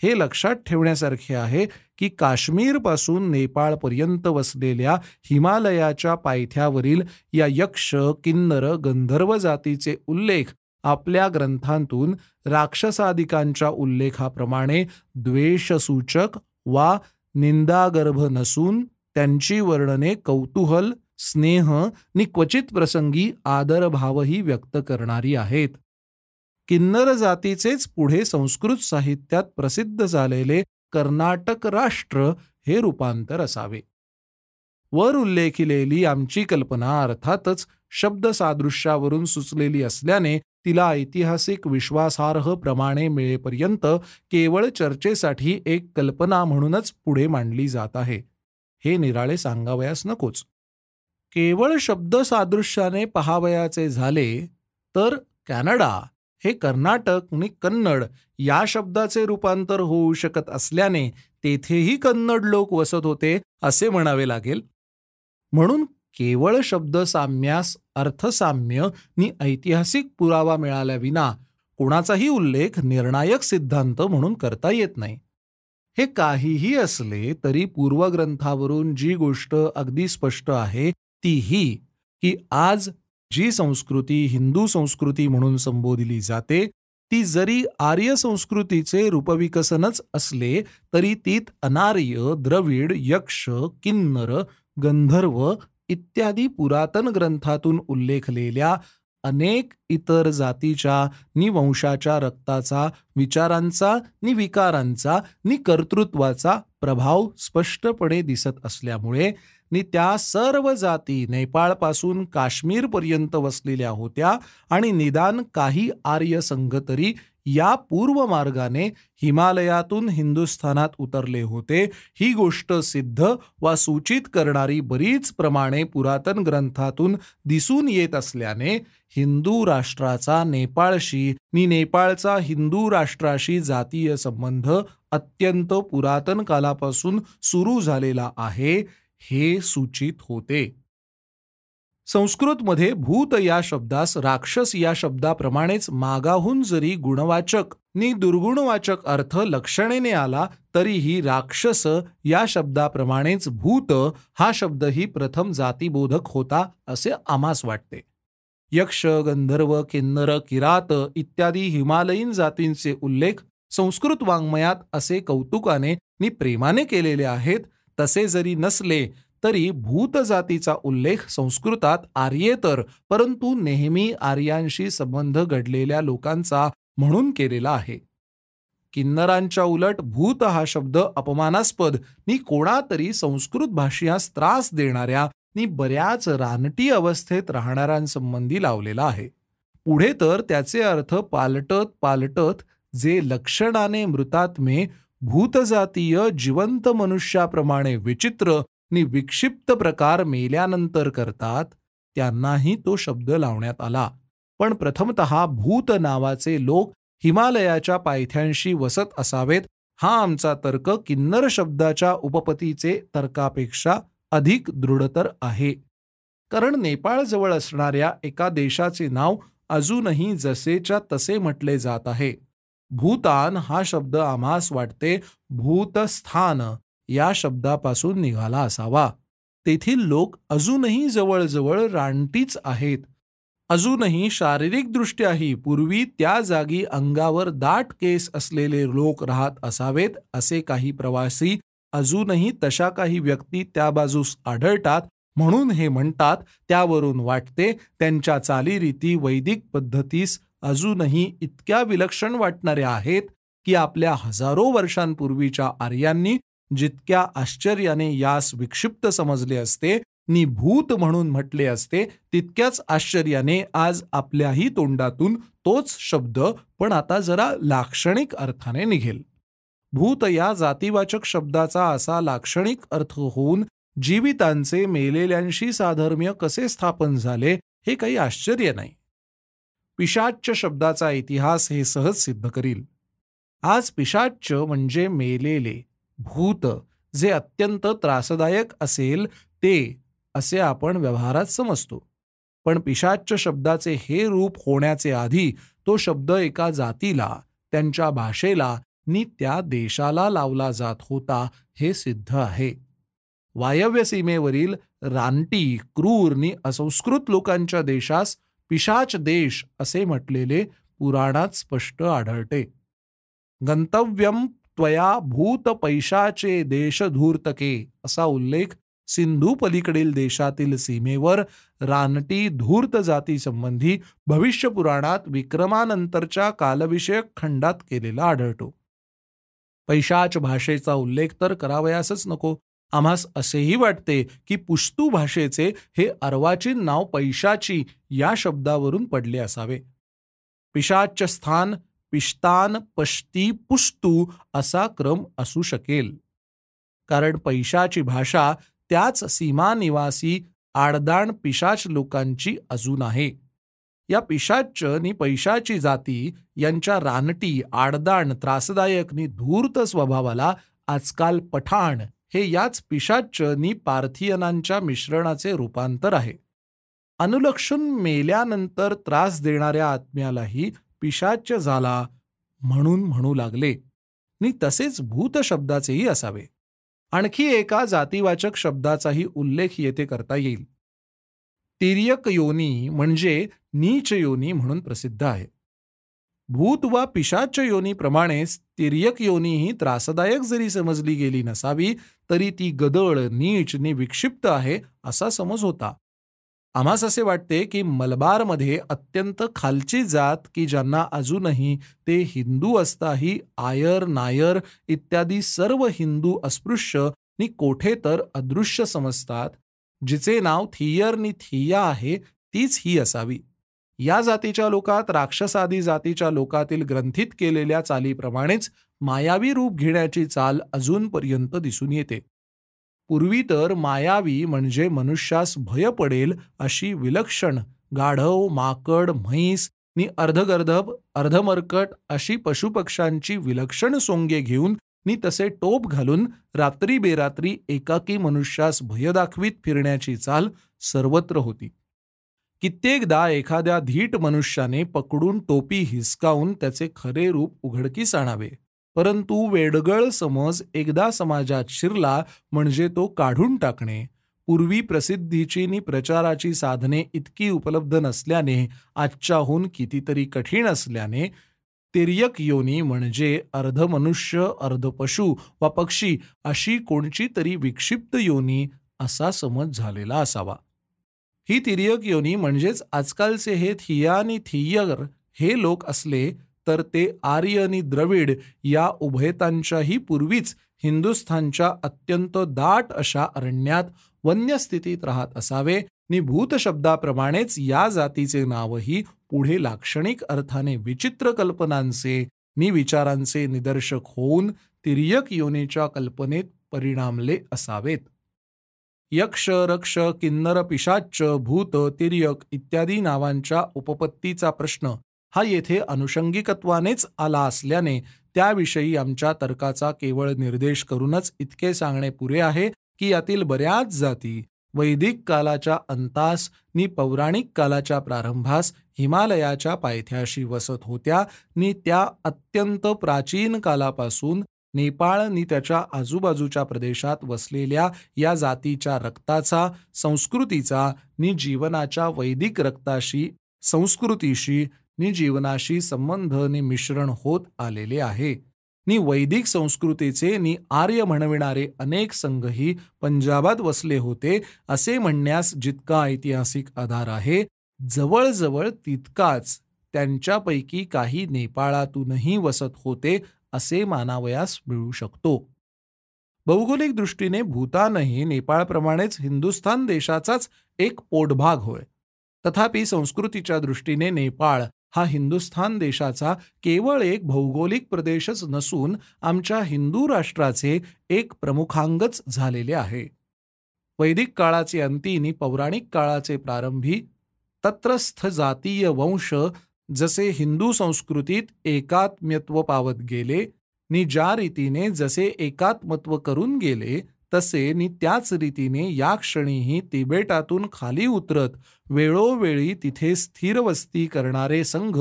हे लक्षात ठेवण्यासारखे आहे की काश्मीरपासून नेपाळपर्यंत वसलेल्या हिमालयाच्या पायथ्यावरील या यक्ष, किन्नर, गंधर्व जातीचे उल्लेख आपल्या ग्रंथांतून राक्षसादिकांच्या उल्लेखाप्रमाणे द्वेषसूचक वा निंदागर्भ नसून त्यांची वर्णने कौतूहल, स्नेह नि क्वचित प्रसंगी आदरभावही व्यक्त करणारी आहेत. किन्नर जातीचेच पुढे संस्कृत साहित्यात प्रसिद्ध झालेले कर्नाटक राष्ट्र हे रूपांतर असावे. वर उल्लेखिलेली आमची कल्पना अर्थातच शब्दसादृश्यावरून सुचलेली असल्याने तिला ऐतिहासिक विश्वासार्ह प्रमाणे मिळेपर्यंत केवळ चर्चेसाठी एक कल्पना म्हणूनच पुढे मांडली जात आहे. हे निराळे सांगावयास नकोच. केवळ शब्दसादृश्याने पहावयाचे झाले तर कॅनडा हे कर्नाटक आणि कन्नड या शब्दाचे रूपांतर होऊ शकत असल्याने तेथेही कन्नड लोक वसत होते असे म्हणावे लागेल. म्हणून केवळ शब्दसाम्यास अर्थसाम्य नि ऐतिहासिक पुरावा मिळाल्याविना कोणाचाही उल्लेख निर्णायक सिद्धांत म्हणून करता येत नाही. हे काहीही असले तरी पूर्वग्रंथावरून जी गोष्ट अगदी स्पष्ट आहे ती ही की आज जी संस्कृती हिंदू संस्कृती म्हणून संबोधली जाते ती जरी आर्य संस्कृतीचे रूपविकसनच असले तरी तीत अनार्य, द्रविड, यक्ष, किन्नर, गंधर्व इत्यादी पुरातन ग्रंथातून उल्लेखलेल्या अनेक इतर जातीच्या नि वंशाच्या रक्ताचा, विचारांचा नि विकारांचा नि कर्तृत्वाचा प्रभाव स्पष्टपणे दिसत असल्यामुळे नि त्या सर्व जाती नेपाळपासून काश्मीरपर्यंत वसलेल्या होत्या आणि निदान काही आर्य संघ तरी या पूर्व मार्गाने हिमालयातून हिंदुस्थानात उतरले होते ही गोष्ट सिद्ध वा सूचित करणारी बरीच प्रमाणे पुरातन ग्रंथातून दिसून येत असल्याने हिंदू राष्ट्राचा नेपाळशी नि नेपाळचा हिंदू राष्ट्राशी जातीय संबंध अत्यंत पुरातन कालापासून सुरू झालेला आहे हे सूचित होते. संस्कृतमध्ये भूत या शब्दास राक्षस या शब्दाप्रमाणेच मागाहून जरी गुणवाचक नि दुर्गुणवाचक अर्थ लक्षणेने आला तरीही राक्षस या शब्दाप्रमाणेच भूत हा शब्दही प्रथम जातीबोधक होता असे आम्हास वाटते. यक्ष, गंधर्व, किन्नर, किरात इत्यादी हिमालयीन जातींचे उल्लेख संस्कृत वाङ्मयात असे कौतुकाने नि प्रेमाने केलेले आहेत. तसे जरी नसले तरी भूत जातीचा उल्लेख संस्कृतात आर्येतर परंतु नेहमी आर्यांशी संबंध घडलेल्या लोकांचा म्हणून केलेला आहे. किन्नरांच्या उलट भूत हा शब्द अपमानास्पद नि कोणातरी संस्कृत भाषियास त्रास देणाऱ्या नि बऱ्याच रानटी अवस्थेत राहणाऱ्यांसंबंधी लावलेला आहे. पुढे तर त्याचे अर्थ पालटत पालटत जे लक्षणाने मृतात्मे भूतजातीय जिवंत मनुष्याप्रमाणे विचित्र नि विक्षिप्त प्रकार मेल्यानंतर करतात त्यांनाही तो शब्द लावण्यात आला. पण प्रथमतः भूत नावाचे लोक हिमालयाच्या पायथ्यांशी वसत असावेत हा आमचा तर्क किन्नर शब्दाच्या उपपत्तीचे तर्कापेक्षा अधिक दृढतर आहे. कारण नेपाळजवळ असणाऱ्या एका देशाचे नाव अजूनही जसेच्या तसे म्हटले जात आहे. भूतान हा शब्द आम्हास वाटते भूतस्थान या शब्दापासून निघाला असावा. तेथील लोक अजूनही जवळजवळ रानटीच आहेत. अजूनही शारीरिकदृष्ट्याही पूर्वी त्या जागी अंगावर दाट केस असलेले लोक राहत असावेत असे काही प्रवासी अजूनही तशा काही व्यक्ती त्या बाजूस आढळतात. म्हणून हे म्हणतात, त्यावरून वाटते त्यांच्या चालीरीती वैदिक पद्धतीस अजूनही इतक्या विलक्षण वाटणाऱ्या आहेत की आपल्या हजारो वर्षांपूर्वीच्या आर्यांनी जितक्या आश्चर्याने यास विक्षिप्त समजले असते नि भूत म्हणून म्हटले असते, तितक्याच आश्चर्याने आज आपल्याही तोंडातून तोच शब्द पण आता जरा लाक्षणिक अर्थाने निघेल. भूत या जातीवाचक शब्दाचा असा लाक्षणिक अर्थ होऊन जीवितांचे मेलेल्यांशी साधर्म्य कसे स्थापन झाले हे काही आश्चर्य नाही. पिशाच्च शब्दाचा इतिहास हे सहज सिद्ध करील. आज पिशाच्च म्हणजे मेलेले, भूत जे अत्यंत त्रासदायक असेल ते असे आपण व्यवहारात समजतो. पण पिशाच्च शब्दाचे हे रूप होण्याचे आधी तो शब्द एका जातीला, त्यांच्या भाषेला नि त्या देशाला लावला जात होता हे सिद्ध आहे. वायव्य सीमेवरील रानटी, क्रूर नि असंस्कृत लोकांच्या देशास पिशाच देश असे म्हटलेले पुराणात स्पष्ट आढळते. गंतव्यम त्वया भूत पैशाचे देश धूर्तके असा उल्लेख सिंधू पलीकडील देशातील सीमेवर रानटी धूर्त जाती संबंधी भविष्य पुराणात विक्रमानंतरच्या कालविषयक खंडात केलेला आढळतो. पैशाच भाषेचा उल्लेख तर करावयासच नको. आम्हास असेही वाटते की पुश्तू भाषेचे हे अर्वाचीन नाव पैशाची या शब्दावरून पडले असावे. पिशाच्च स्थान पिश्तान पश्ती पुश्तू असा क्रम असू शकेल, कारण पैशाची भाषा त्याच सीमा निवासी आडदाण पिशाच लोकांची अजून आहे. या पिशाच्च नि पैशाची जाती यांच्या रानटी, आडदाण, त्रासदायक नि धूर्त स्वभावाला आजकाल पठाण हे याच पिशाच्च नि पार्थियनांच्या मिश्रणाचे रूपांतर आहे. अनुलक्षून मेल्यानंतर त्रास देणाऱ्या आत्म्यालाही पिशाच्च झाला म्हणून म्हणू लागले नि तसेच भूत शब्दाचेही असावे. आणखी एका जातीवाचक शब्दाचाही उल्लेख येथे करता येईल. तिर्यक योनी म्हणजे नीच योनी म्हणून प्रसिद्ध आहे. भूत वा पिशाच योनीप्रमाणेच तिर्यक योनी ही त्रासदायक जरी समजली गेली नसावी तरी ती गदळ, नीच नि विक्षिप्त आहे असा समज होता. आम्हास असे वाटते की मलबारमध्ये अत्यंत खालची जात की ज्यांना अजूनही ते हिंदू असताही आयर, नायर इत्यादी सर्व हिंदू अस्पृश्य नि कोठे तर अदृश्य समजतात, जिचे नाव थियर नि थिया आहे, तीच ही असावी. या जातीच्या लोकात राक्षसादी जातीच्या लोकातील ग्रंथित केलेल्या चालीप्रमाणेच मायावी रूप घेण्याची चाल अजूनपर्यंत दिसून येते. पूर्वी तर मायावी म्हणजे मनुष्यास भय पडेल अशी विलक्षण गाढव, माकड, म्हैस नि अर्धगर्दभ, अर्धमर्कट अशी पशुपक्ष्यांची विलक्षण सोंगे घेऊन नि तसे टोप घालून रात्री बेरात्री एकाकी मनुष्यास भय दाखवीत फिरण्याची चाल सर्वत्र होती. कित्येकदा एखाद्या धीट मनुष्याने पकडून टोपी हिसकावून त्याचे खरे रूप उघडकीस आणावे, परंतु वेडगळ समज एकदा समाजात शिरला म्हणजे तो काढून टाकणे. पूर्वी प्रसिद्धीची नि प्रचाराची साधने इतकी उपलब्ध नसल्याने, आजच्याहून कितीतरी कठीण असल्याने तिर्यक योनी म्हणजे अर्धमनुष्य, अर्धपशु वा पक्षी अशी कोणची तरी विक्षिप्त योनी असा समज झालेला असावा. ही तिर्यक योनी म्हणजेच आजकालचे हे थिया आणि थियर हे लोक असले तर ते आर्य आणि द्रविड या उभयतांच्याही पूर्वीच हिंदुस्थानच्या अत्यंत दाट अशा अरण्यात वन्य स्थितीत राहत असावे नि भूत शब्दाप्रमाणेच या जातीचे नावही पुढे लाक्षणिक अर्थाने विचित्र कल्पनांचे नि विचारांचे निदर्शक होऊन तिर्यक योनीच्या कल्पनेत परिणामले असावेत. यक्ष, रक्ष, किन्नर, पिशाच्च, भूत, तिर्यक इत्यादी नावांच्या उपपत्तीचा प्रश्न हा येथे अनुषंगिकत्वानेच आला असल्याने त्याविषयी आमच्या तर्काचा केवळ निर्देश करूनच इतके सांगणे पुरे आहे की यातील बऱ्याच जाती वैदिक कालाच्या अंतास नि पौराणिक कालाच्या प्रारंभास हिमालयाच्या पायथ्याशी वसत होत्या नि त्या अत्यंत प्राचीन कालापासून नेपाळ नि त्याच्या आजूबाजूच्या प्रदेशात वसलेल्या या जातीच्या रक्ताचा, संस्कृतीचा नि जीवनाच्या वैदिक रक्ताशी, संस्कृतीशी नि जीवनाशी संबंध नि मिश्रण होत आलेले आहे. नि वैदिक संस्कृतीचे नि आर्य म्हणविणारे अनेक संघही पंजाबात वसले होते असे म्हणण्यास जितका ऐतिहासिक आधार आहे, जवळजवळ तितकाच त्यांच्यापैकी काही नेपाळातूनही वसत होते असे मानावयास मिळू शकतो. भौगोलिक दृष्टीने भूतानही नेपाळप्रमाणेच हिंदुस्थान देशाचाच एक पोटभाग होय. तथापि संस्कृतीच्या दृष्टीने नेपाळ हा हिंदुस्थान देशाचा केवळ एक भौगोलिक प्रदेशच नसून आमच्या हिंदू राष्ट्राचे एक प्रमुखांगच झालेले आहे. वैदिक काळाचे अंती नि पौराणिक काळाचे प्रारंभी तत्रस्थ जातीय वंश जसे हिंदू संस्कृतीत एकात्म्यत्व पावत गेले नि ज्या रीतीने जसे एकात्मत्व करून गेले तसे नि त्याच रीतीने या क्षणीही तिबेटातून खाली उतरत वेळोवेळी तिथे स्थिर वस्ती करणारे संघ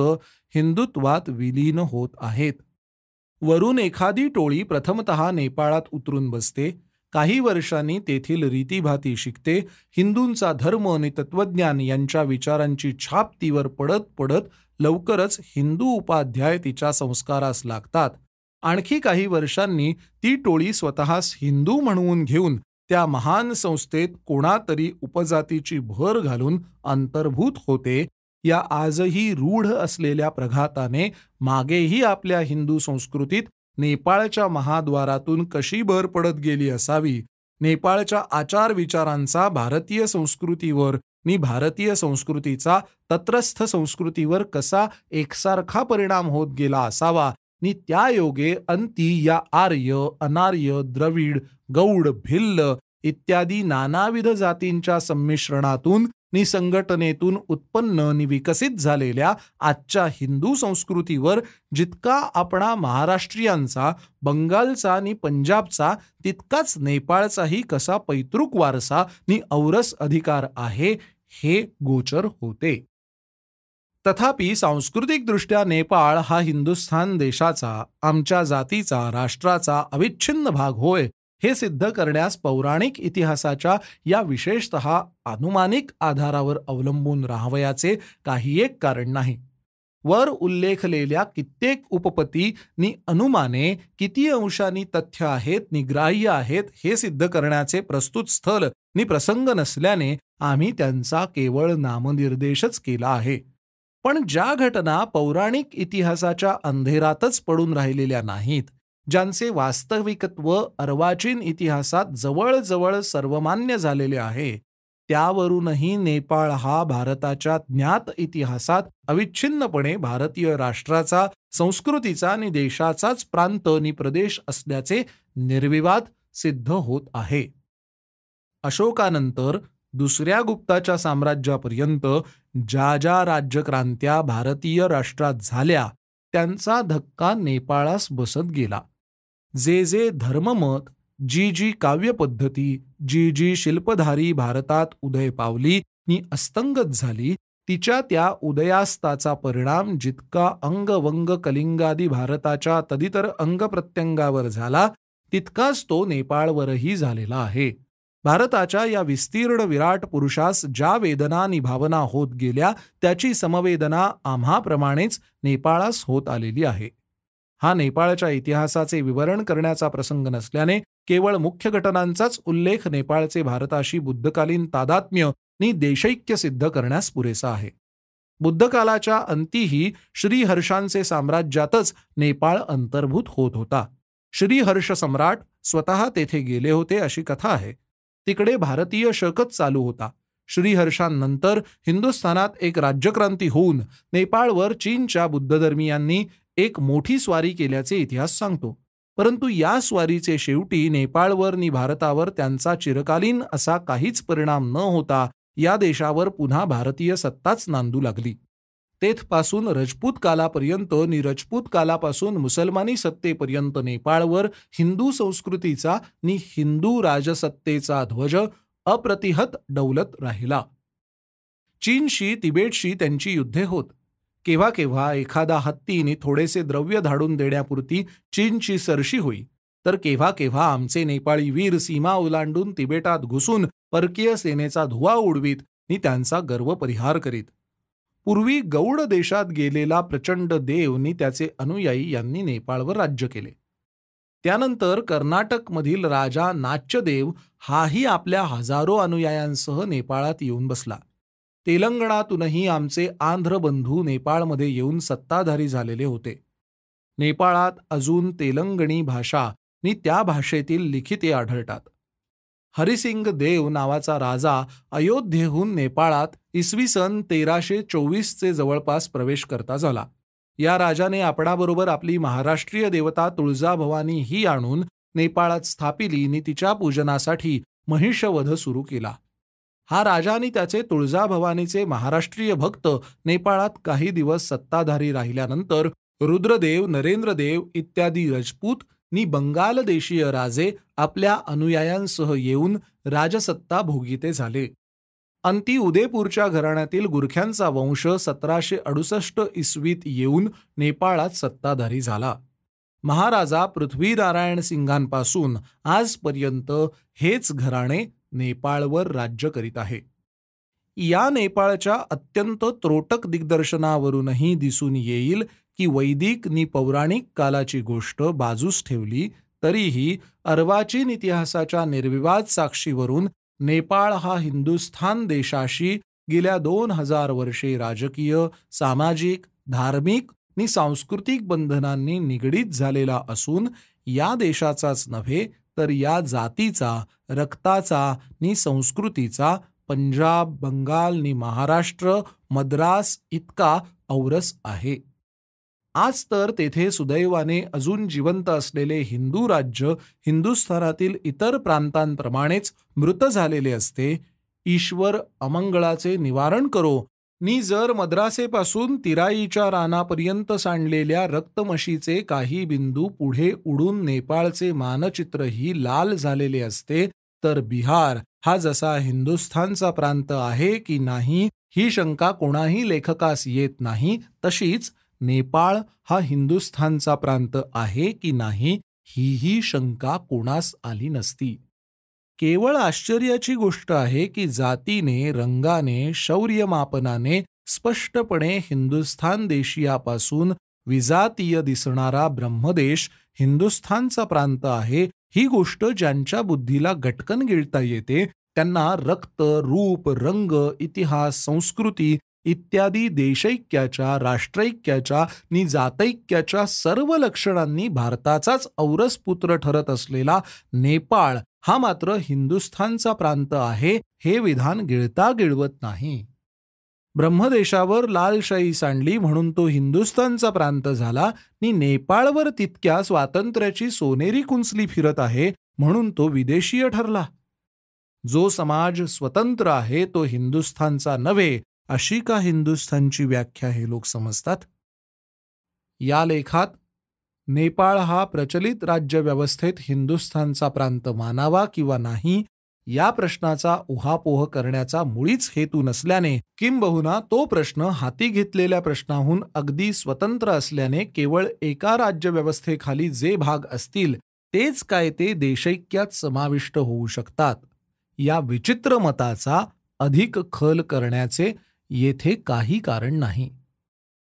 हिंदुत्वात विलीन होत आहेत. वरून एखादी टोळी प्रथमतः नेपाळात उतरून बसते, काही वर्षांनी तेथील रीतीभाती शिकते, हिंदूंचा धर्म आणि तत्वज्ञान यांच्या विचारांची छाप तीवर पडत पडत लवकरच हिंदू उपाध्याय तिच्या संस्कारास लागतात. आणखी काही वर्षांनी ती टोळी स्वतःस हिंदू म्हणवून घेऊन त्या महान संस्थेत कोणातरी उपजातीची भर घालून अंतर्भूत होते. या आजही रूढ असलेल्या प्रघाताने मागेही आपल्या हिंदू संस्कृतीत नेपाळच्या महाद्वारातून कशी भर पडत गेली असावी, नेपाळच्या आचार विचारांचा भारतीय संस्कृतीवर नि भारतीय संस्कृतीचा तत्रस्थ संस्कृतीवर कसा एकसारखा परिणाम होत गेला असावा नि त्या योगे अंती या आर्य, अनार्य, द्रविड, गौड, भिल्ल इत्यादी नानाविध जातींच्या संमिश्रणातून नि संघटनेतून उत्पन्न नि विकसित झालेल्या आजच्या हिंदू संस्कृतीवर जितका आपणा महाराष्ट्रीयांचा, बंगालचा नि पंजाबचा तितकाच नेपाळचाही कसा पैतृक वारसा नि औरस अधिकार आहे हे गोचर होते. तथापि सांस्कृतिकदृष्ट्या नेपाळ हा हिंदुस्थान देशाचा, आमच्या जातीचा, राष्ट्राचा अविच्छिन्न भाग होय हे सिद्ध करण्यास पौराणिक इतिहासाच्या या विशेषतः अनुमानिक आधारावर अवलंबून राहावयाचे काही एक कारण नाही. वर उल्लेखलेल्या कित्येक उपपत्ती नि अनुमाने किती अंशांनी तथ्य आहेत, निग्राह्य आहेत हे सिद्ध करण्याचे प्रस्तुत स्थल नि प्रसंग नसल्याने आम्ही त्यांचा केवळ नामनिर्देशच केला आहे. पण ज्या घटना पौराणिक इतिहासाच्या अंधेरातच पडून राहिलेल्या नाहीत, ज्यांचे वास्तविकत्व अर्वाचीन इतिहासात जवळजवळ सर्वमान्य झालेले आहे, त्यावरूनही नेपाळ हा भारताच्या ज्ञात इतिहासात अविच्छिन्नपणे भारतीय राष्ट्राचा, संस्कृतीचा आणि देशाचाच प्रांत नि प्रदेश असल्याचे निर्विवाद सिद्ध होत आहे. अशोकानंतर दुसऱ्या गुप्ताच्या साम्राज्यापर्यंत ज्या ज्या राज्यक्रांत्या भारतीय राष्ट्रात झाल्या त्यांचा धक्का नेपाळास बसत गेला. जे जे धर्ममत, जी जी काव्यपद्धती, जी जी शिल्पधारी भारतात उदय पावली नि अस्तंगत झाली, तिच्या त्या उदयास्ताचा परिणाम जितका अंगवंग कलिंगादी भारताच्या तदितर अंगप्रत्यंगावर झाला तितकाच तो नेपाळवरही झालेला आहे. भारताच्या या विस्तीर्ण विराट पुरुषास ज्या वेदना नि भावना होत गेल्या त्याची समवेदना आम्हाप्रमाणेच नेपाळास होत आलेली आहे. हा नेपाळच्या इतिहासाचे विवरण करण्याचा प्रसंग नसल्याने केवळ मुख्य घटनांचाच उल्लेख नेपाळचे भारताशी बुद्धकालीन तादात्म्य नि देशैक्य सिद्ध करण्यास पुरेसा आहे. बुद्धकालाच्या अंतीही श्रीहर्षांचे साम्राज्यातच नेपाळ अंतर्भूत होत होता. श्रीहर्ष सम्राट स्वतः तेथे गेले होते अशी कथा आहे. तिकडे भारतीय शकच चालू होता. श्रीहर्षांनंतर हिंदुस्थानात एक राज्यक्रांती होऊन नेपाळवर चीनच्या बुद्धधर्मीयांनी एक मोठी स्वारी केल्याचे इतिहास सांगतो. परंतु या स्वारीचे शेवटी नेपाळवर नि भारतावर त्यांचा चिरकालीन असा काहीच परिणाम न होता या देशावर पुन्हा भारतीय सत्ताच नांदू लागली. तेथपासून रजपूत कालापर्यंत नि रजपूत कालापासून मुसलमानी सत्तेपर्यंत नेपाळवर हिंदू संस्कृतीचा नि हिंदू राजसत्तेचा ध्वज अप्रतिहत डौलत राहिला. चीनशी, तिबेटशी त्यांची युद्धे होत. केव्हा केव्हा एखादा हत्ती नि थोडेसे द्रव्य धाडून देण्यापुरती चीनची सरशी होई. तर केव्हा केव्हा आमचे नेपाळी वीर सीमा ओलांडून तिबेटात घुसून परकीय सेनेचा धुवा उडवीत नि त्यांचा गर्व परिहार करीत. पूर्वी गौड देशात गेलेला प्रचंड देव नि त्याचे अनुयायी यांनी नेपाळवर राज्य केले. त्यानंतर कर्नाटकमधील राजा नाच्यदेव हाही आपल्या हजारो अनुयायांसह नेपाळात येऊन बसला. तेलंगणातूनही आमचे आंध्र बंधू नेपाळमध्ये येऊन सत्ताधारी झालेले होते. नेपाळात अजून तेलंगणी भाषा नि त्या भाषेतील लिखिते आढळतात. हरिसिंग देव नावाचा राजा अयोध्येहून नेपाळात इसवी सन 1324 जवळपास प्रवेश करता झाला. या राजाने आपणाबरोबर आपली महाराष्ट्रीय देवता तुळजाभवानी ही आणून नेपाळात स्थापिली नि तिच्या पूजनासाठी महिषवध सुरू केला. हा राजा आणि त्याचे तुळजाभवानीचे महाराष्ट्रीय भक्त नेपाळात काही दिवस सत्ताधारी राहिल्यानंतर रुद्रदेव, नरेंद्रदेव इत्यादी राजपूत नि बंगाल देशीय राजे आपल्या अनुयायांसह येऊन राजसत्ता भोगीते झाले. अंती उदयपूरच्या घराण्यातील गुरख्यांचा वंश 1768 इसवीत येऊन नेपाळात सत्ताधारी झाला. महाराजा पृथ्वीनारायण सिंगांपासून आजपर्यंत हेच घराणे नेपाळवर राज्य करीत आहे. या नेपाळच्या अत्यंत त्रोटक दिग्दर्शनावरूनही दिसून येईल की वैदिक नि पौराणिक कालाची गोष्ट बाजूस ठेवली तरीही अर्वाचीन इतिहासाच्या निर्विवाद साक्षीवरून नेपाळ हा हिंदुस्थान देशाशी गेल्या 2000 वर्षे राजकीय, सामाजिक, धार्मिक नि सांस्कृतिक बंधनांनी निगडीत झालेला असून या देशाचाच नव्हे तर या जातीचा, रक्ताचा नि संस्कृतीचा पंजाब, बंगाल नि महाराष्ट्र, मद्रास इतका औरस आहे. आज तर तेथे सुदैवाने अजून जिवंत असलेले हिंदू राज्य हिंदुस्थानातील इतर प्रांतांप्रमाणेच मृत झालेले असते. ईश्वर अमंगळाचे निवारण करो नि जर मद्रासेपासून तिराईच्या रानापर्यंत सांडलेल्या रक्तमशीचे काही बिंदू पुढे उडून नेपाळचे मानचित्रही लाल झालेले असते तर बिहार हा जसा हिंदुस्थानचा प्रांत आहे की नाही ही शंका कोणाही लेखकास येत नाही, तशीच नेपाळ हा हिंदुस्थानचा प्रांत आहे की नाही हीही शंका कोणास आली नसती. केवळ आश्चर्याची गोष्ट आहे की जातीने, रंगाने, शौर्यमापनाने स्पष्टपणे हिंदुस्थान देशीयापासून विजातीय दिसणारा ब्रह्मदेश हिंदुस्थानचा प्रांत आहे ही गोष्ट ज्यांच्या बुद्धीला गटकन गिळता येते त्यांना रक्त, रूप, रंग, इतिहास, संस्कृती इत्यादी देशैक्याच्या, राष्ट्रैक्याच्या नि जातैक्याच्या सर्व लक्षणांनी भारताचाच औरस पुत्र ठरत असलेला नेपाळ हा मात्र हिंदुस्थानचा प्रांत आहे हे विधान गिळता गिळवत नाही. ब्रह्मदेशावर लालशाही सांडली म्हणून तो हिंदुस्थानचा प्रांत झाला नि नेपाळवर तितक्या स्वातंत्र्याची सोनेरी कुंचली फिरत आहे म्हणून तो विदेशीय ठरला. जो समाज स्वतंत्र आहे तो हिंदुस्थानचा नव्हे अशी का हिंदुस्थानची व्याख्या हे लोक समजतात. या लेखात नेपाळ हा प्रचलित राज्यव्यवस्थेत हिंदुस्थानचा प्रांत मानावा किंवा नाही या प्रश्नाचा उहापोह करण्याचा मुळीच हेतू नसल्याने, किंबहुना तो प्रश्न हाती घेतलेल्या प्रश्नाहून अगदी स्वतंत्र असल्याने केवळ एका राज्यव्यवस्थेखाली जे भाग असतील तेच काय ते देशैक्यात समाविष्ट होऊ शकतात या विचित्र मताचा अधिक खल करण्याचे येथे काही कारण नाही.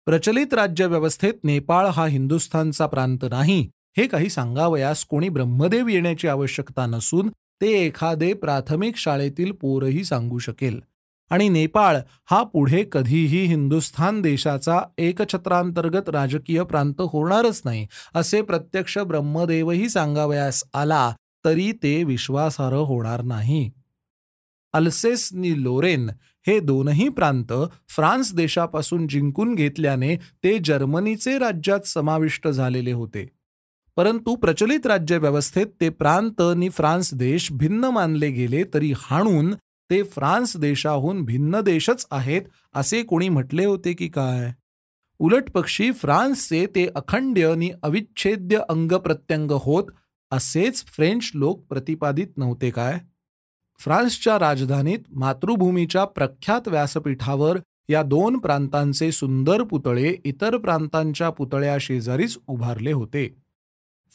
प्रचलित राज्यव्यवस्थेत नेपाळ हा हिंदुस्थानचा प्रांत नाही हे काही सांगावयास कोणी ब्रह्मदेव येण्याची आवश्यकता नसून ते एखादे प्राथमिक शाळेतील पोरही सांगू शकेल. आणि नेपाळ हा पुढे कधीही हिंदुस्थान देशाचा एकछत्रांतर्गत राजकीय प्रांत होणारच नाही असे प्रत्यक्ष ब्रह्मदेवही सांगावयास आला तरी ते विश्वासार्ह होणार नाही. अल्सेस नि लोरेन हे दोनही प्रांत फ्रान्स देशापासून जिंकून घेतल्याने ते जर्मनीचे राज्यात समाविष्ट झालेले होते. परंतु प्रचलित राज्यव्यवस्थेत ते प्रांत नि फ्रान्स देश भिन्न मानले गेले तरी हाणून ते फ्रान्स देशाहून भिन्न देशच आहेत असे कोणी म्हटले होते की काय. उलटपक्षी फ्रान्सचे ते अखंड्य नि अविच्छेद्य अंगप्रत्यंग होत असेच फ्रेंच लोक प्रतिपादित नव्हते काय. फ्रान्सच्या राजधानीत मातृभूमीच्या प्रख्यात व्यासपीठावर या दोन प्रांतांचे सुंदर पुतळे इतर प्रांतांच्या पुतळ्या शेजारीच उभारले होते.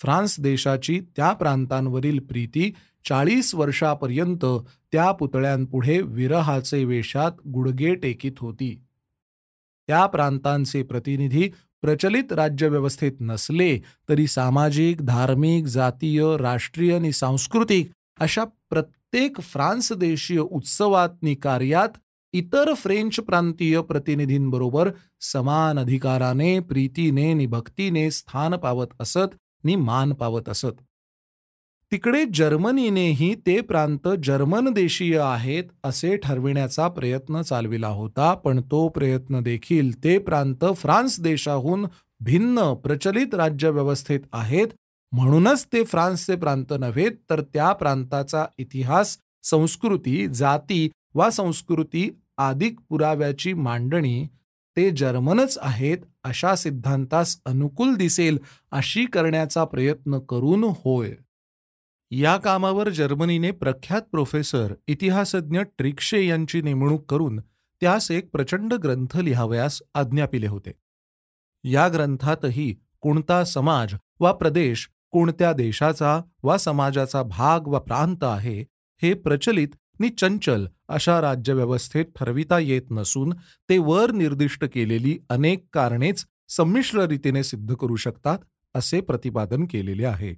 फ्रान्स देशाची त्या प्रांतांवरील प्रीती 40 वर्षापर्यंत त्या पुतळ्यांपुढे विरहाचे वेशात गुडघे टेकीत होती. त्या प्रांतांचे प्रतिनिधी प्रचलित राज्यव्यवस्थेत नसले तरी सामाजिक, धार्मिक, जातीय, राष्ट्रीय आणि सांस्कृतिक अशा प्रत्येक फ्रान्स देशीय उत्सवात नि कार्यात इतर फ्रेंच प्रांतीय प्रतिनिधींबरोबर समान अधिकाराने, प्रीतीने नि भक्तीने स्थान पावत असत नि मान पावत असत. तिकडे जर्मनीनेही ते प्रांत जर्मन देशीय आहेत असे ठरविण्याचा प्रयत्न चालविला होता, पण तो प्रयत्न देखील ते प्रांत फ्रान्स देशाहून भिन्न प्रचलित राज्यव्यवस्थेत आहेत म्हणूनच ते फ्रान्सचे प्रांत नव्हेत, तर त्या प्रांताचा इतिहास, संस्कृती, जाती वा संस्कृती आदिक पुराव्याची मांडणी ते जर्मनच आहेत अशा सिद्धांतास अनुकूल दिसेल अशी करण्याचा प्रयत्न करून होय. या कामावर जर्मनीने प्रख्यात प्रोफेसर इतिहासज्ञ ट्रिक्शे यांची नेमणूक करून त्यास एक प्रचंड ग्रंथ लिहावयास आज्ञापिले होते. या ग्रंथातही कोणता समाज वा प्रदेश कोणत्या देशाचा वा समाजाचा भाग वा प्रांत आहे हे प्रचलित नि चंचल अशा राज्यव्यवस्थेत ठरविता येत नसून ते वर निर्दिष्ट केलेली अनेक कारणेच संमिश्र रीतीने सिद्ध करू शकतात असे प्रतिपादन केलेले आहे.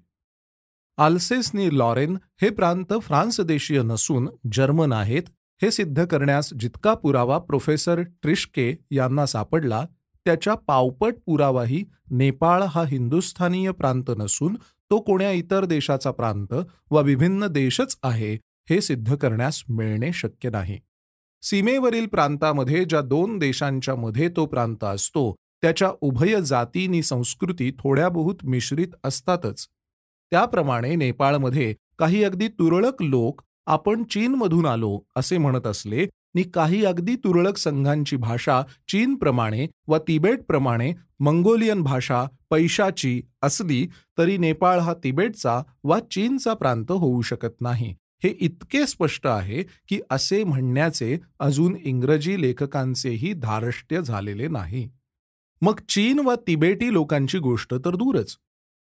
आल्सेस नि लॉरेन हे प्रांत फ्रान्स देशीय नसून जर्मन आहेत हे सिद्ध करण्यास जितका पुरावा प्रोफेसर ट्रिश्के यांना सापडला त्याच्या पावपट पुरावाही नेपाळ हा हिंदुस्थानीय प्रांत नसून तो कोण्या इतर देशाचा प्रांत वा विभिन्न देशच आहे हे सिद्ध करण्यास मिळणे शक्य नाही. सीमेवरील प्रांतामध्ये ज्या दोन देशांच्या मध्ये तो प्रांत असतो त्याच्या उभय जाती नि संस्कृती थोड्या बहुत मिश्रित असतातच. त्याप्रमाणे नेपाळमध्ये काही अगदी तुरळक लोक आपण चीनमधून आलो असे म्हणत असले नि काही अगदी तुरळक संघांची भाषा चीनप्रमाणे व तिबेटप्रमाणे मंगोलियन भाषा पैशाची असली तरी नेपाळ हा तिबेटचा वा चीनचा प्रांत होऊ शकत नाही. हे इतके स्पष्ट आहे की असे म्हणण्याचे अजून इंग्रजी लेखकांचेही धार्ष्ट्य झालेले नाही. मग चीन वा तिबेटी लोकांची गोष्ट तर दूरच.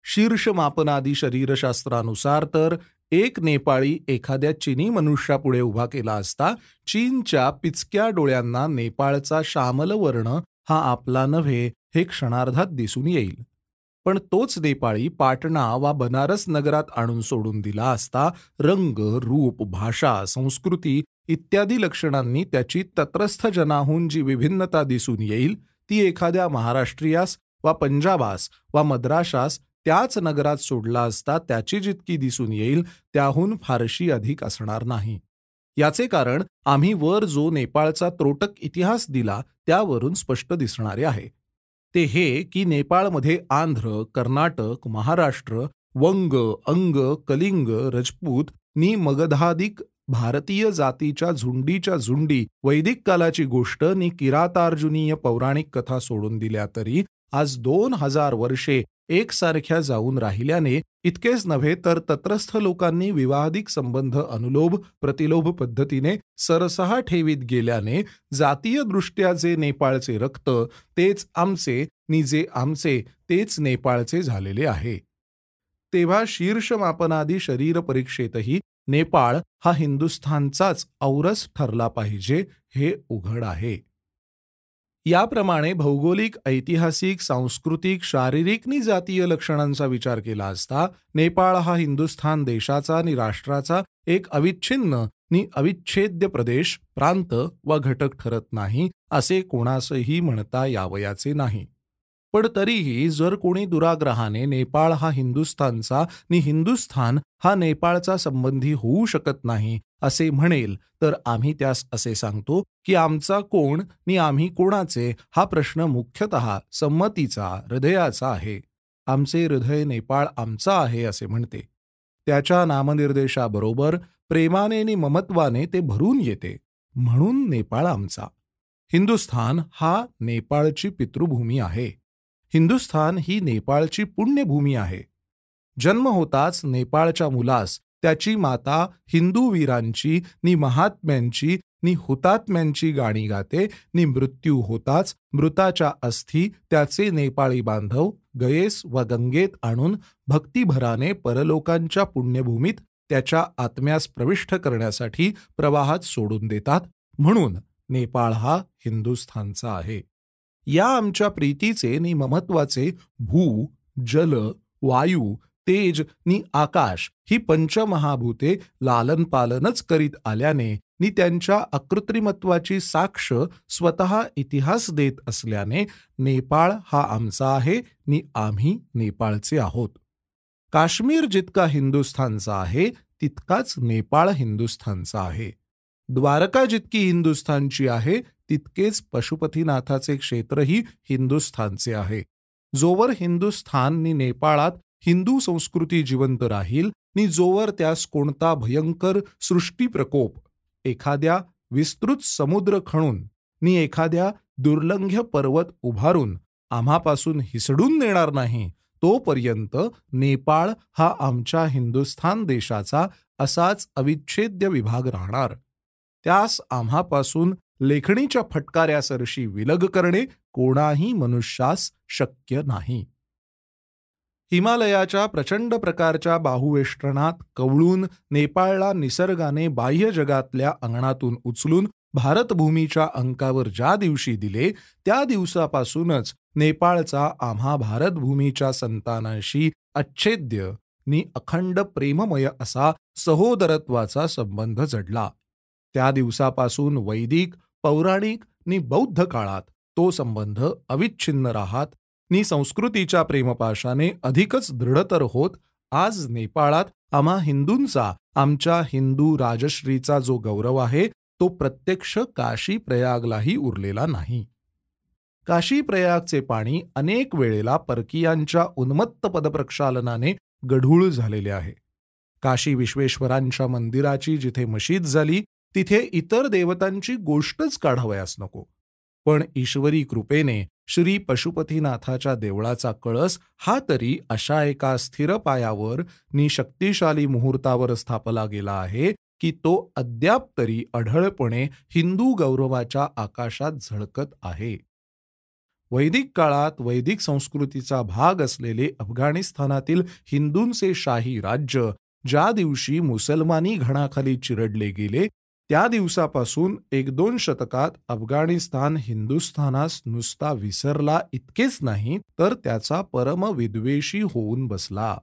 शीर्ष मापनादी शरीरशास्त्रानुसार तर एक नेपाळी एखाद्या चीनी मनुष्यापुढे उभा केला असता चीनच्या पिचक्या डोळ्यांना नेपाळचा श्यामल वर्ण हा आपला नव्हे हे क्षणार्धात दिसून येईल. पण तोच नेपाळी पाटणा वा बनारस नगरात आणून सोडून दिला असता रंग, रूप, भाषा, संस्कृती इत्यादी लक्षणांनी त्याची तत्रस्थ जनाहून जी विभिन्नता दिसून येईल ती एखाद्या महाराष्ट्रीयास वा पंजाबास वा मद्राशास त्याच नगरात सोडला असता त्याची जितकी दिसून येईल त्याहून फारशी अधिक असणार नाही. याचे कारण आम्ही वर जो नेपाळचा त्रोटक इतिहास दिला त्यावरून स्पष्ट दिसणारे आहे. ते हे की नेपाळमध्ये आंध्र, कर्नाटक, महाराष्ट्र, वंग, अंग, कलिंग, रजपूत नि मगधादिक भारतीय जातीच्या झुंडीच्या झुंडी वैदिक कालाची गोष्ट नि किरातार्जुनीय पौराणिक कथा सोडून दिल्या तरी आज 2000 वर्षे एकसारख्या जाऊन राहिल्याने इतकेच नव्हे तर तत्रस्थ लोकांनी विवाहादिक संबंध अनुलोभ प्रतिलोभ पद्धतीने सरसहा ठेवीत गेल्याने जातीय दृष्ट्या जे नेपाळचे रक्त तेच आमचे नि जे आमचे तेच नेपाळचे झालेले आहे. तेव्हा शीर्ष मापनादी शरीर परीक्षेतही नेपाळ हा हिंदुस्थानचाच औरस ठरला पाहिजे हे उघड आहे. याप्रमाणे भौगोलिक, ऐतिहासिक, सांस्कृतिक, शारीरिक नि जातीय लक्षणांचा विचार केला असता नेपाळ हा हिंदुस्थान देशाचा आणि राष्ट्राचा एक अविच्छिन्न नि अविच्छेद्य प्रदेश, प्रांत वा घटक ठरत नाही असे कोणासही म्हणता यावयाचे नाही. पण तरीही जर कोणी दुराग्रहाने नेपाळ हा हिंदुस्थानचा नि हिंदुस्थान हा नेपाळचा संबंधी होऊ शकत नाही असे म्हणेल तर आम्ही त्यास असे सांगतो की आमचा कोण नि आम्ही कोणाचे हा प्रश्न मुख्यतः संमतीचा, हृदयाचा आहे. आमचे हृदय नेपाळ आमचा आहे असे म्हणते. त्याच्या नामनिर्देशाबरोबर प्रेमाने नि ममत्वाने ते भरून येते. म्हणून नेपाळ आमचा. हिंदुस्थान हा नेपाळची पितृभूमी आहे. हिंदुस्थान ही नेपाळची पुण्यभूमी आहे. जन्म होताच नेपाळच्या मुलास त्याची माता हिंदू वीरांची नि महात्म्यांची नि हुतात्म्यांची गाणी गाते नि मृत्यू होताच मृताच्या अस्थी त्याचे नेपाळी बांधव गयेस व गंगेत आणून भक्तिभराने परलोकांच्या पुण्यभूमीत त्याच्या आत्म्यास प्रविष्ट करण्यासाठी प्रवाहात सोडून देतात. म्हणून नेपाळ हा हिंदुस्थानचा आहे. या आमच्या प्रीतीचे नि ममत्वाचे भू, जल, वायू, तेज नि आकाश ही पंचमहाभूते लालन पालनच करीत आल्याने नि त्यांच्या अकृत्रिमत्वाची साक्ष स्वतः इतिहास देत असल्याने नेपाळ हा आमचा आहे नि आम्ही नेपाळचे आहोत. काश्मीर जितका हिंदुस्थानचा आहे तितकाच नेपाळ हिंदुस्थानचा आहे. द्वारका जितकी हिंदुस्थानची आहे तितकेच पशुपतीनाथाचे क्षेत्रही हिंदुस्थानचे आहे. जोवर हिंदुस्थान नि नेपाळात हिंदू संस्कृती जिवंत राहील नि जोवर त्यास कोणता भयंकर सृष्टी प्रकोप एखाद्या विस्तृत समुद्र खणून नि एखाद्या दुर्लंघ्य पर्वत उभारून आम्हापासून हिसडून नेणार नाही तोपर्यंत नेपाळ हा आमच्या हिंदुस्थान देशाचा असाच अविच्छेद्य विभाग राहणार. त्यास आम्हापासून लेखणीच्या फटकाऱ्यासरशी विलग करणे कोणाही मनुष्यास शक्य नाही. हिमालयाच्या प्रचंड प्रकारच्या बाहुवेष्टनात कवळून नेपाळला निसर्गाने बाह्य जगातल्या अंगणातून उचलून भारतभूमीच्या अंकावर ज्या दिवशी दिले त्या दिवसापासूनच नेपाळचा आम्हा भारतभूमीच्या संतानाशी अच्छेद्य नि अखंड प्रेममय असा सहोदरत्वाचा संबंध जडला. त्या दिवसापासून वैदिक, पौराणिक नि बौद्ध काळात तो संबंध अविच्छिन्न राहत नि संस्कृतीच्या प्रेमपाशाने अधिकच दृढतर होत आज नेपाळात आम्हा हिंदूंचा, आमच्या हिंदू राजश्रीचा जो गौरव आहे तो प्रत्यक्ष काशी प्रयागलाही उरलेला नाही. काशी प्रयागचे पाणी अनेक वेळेला परकीयांच्या उन्मत्त पदप्रक्षालनाने गढूळ झालेले आहे. काशी विश्वेश्वरांच्या मंदिराची जिथे मशीद झाली तिथे इतर देवतांची गोष्टच काढावयास नको. पण ईश्वरी कृपेने श्री पशुपतीनाथाच्या देवळाचा कळस हा तरी अशा एका स्थिर पायावर नि शक्तिशाली मुहूर्तावर स्थापला गेला आहे की तो अद्याप तरी अढळपणे हिंदू गौरवाच्या आकाशात झळकत आहे. वैदिक काळात वैदिक संस्कृतीचा भाग असलेले अफगाणिस्तानातील हिंदूंचे शाही राज्य ज्या दिवशी मुसलमानी घणाखाली चिरडले गेले त्या दिवसापासून 1-2 शतकात अफगाणिस्तान हिंदुस्थानास नुसता विसरला इतकेच नाही तर त्याचा परमविद्वेषी होऊन बसला.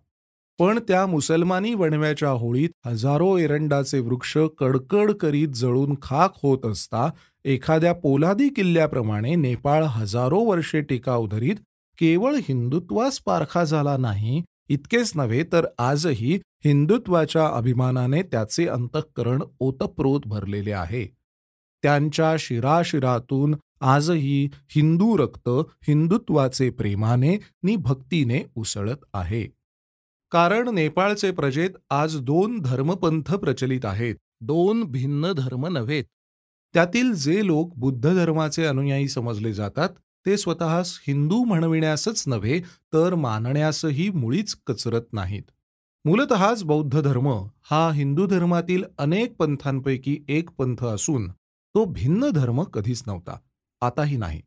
पण त्या मुसलमानी वणव्याच्या होळीत हजारो एरंडाचे वृक्ष कडकड करीत जळून खाक होत असता एखाद्या पोलादी किल्ल्याप्रमाणे नेपाळ हजारो वर्षे टिकाव धरीत केवळ हिंदुत्वास पारखा झाला नाही इतकेच नव्हे तर आजही हिंदुत्वाच्या अभिमानाने त्याचे अंतःकरण ओतप्रोत भरलेले आहे. त्यांच्या शिराशिरातून आजही हिंदू रक्त हिंदुत्वाचे प्रेमाने नि भक्तीने उसळत आहे. कारण नेपाळचे प्रजेत आज 2 धर्मपंथ प्रचलित आहेत. 2 भिन्न धर्म नव्हेत. त्यातील जे लोक बुद्ध धर्माचे अनुयायी समजले जातात ते स्वतःस हिंदू म्हणविण्यासच नव्हे तर मानण्यासही मुळीच कचरत नाहीत. मूलतःच बौद्ध धर्म हा हिंदू धर्मातील अनेक पंथांपैकी एक पंथ असून तो भिन्न धर्म कधीच नव्हता, आताही नाही.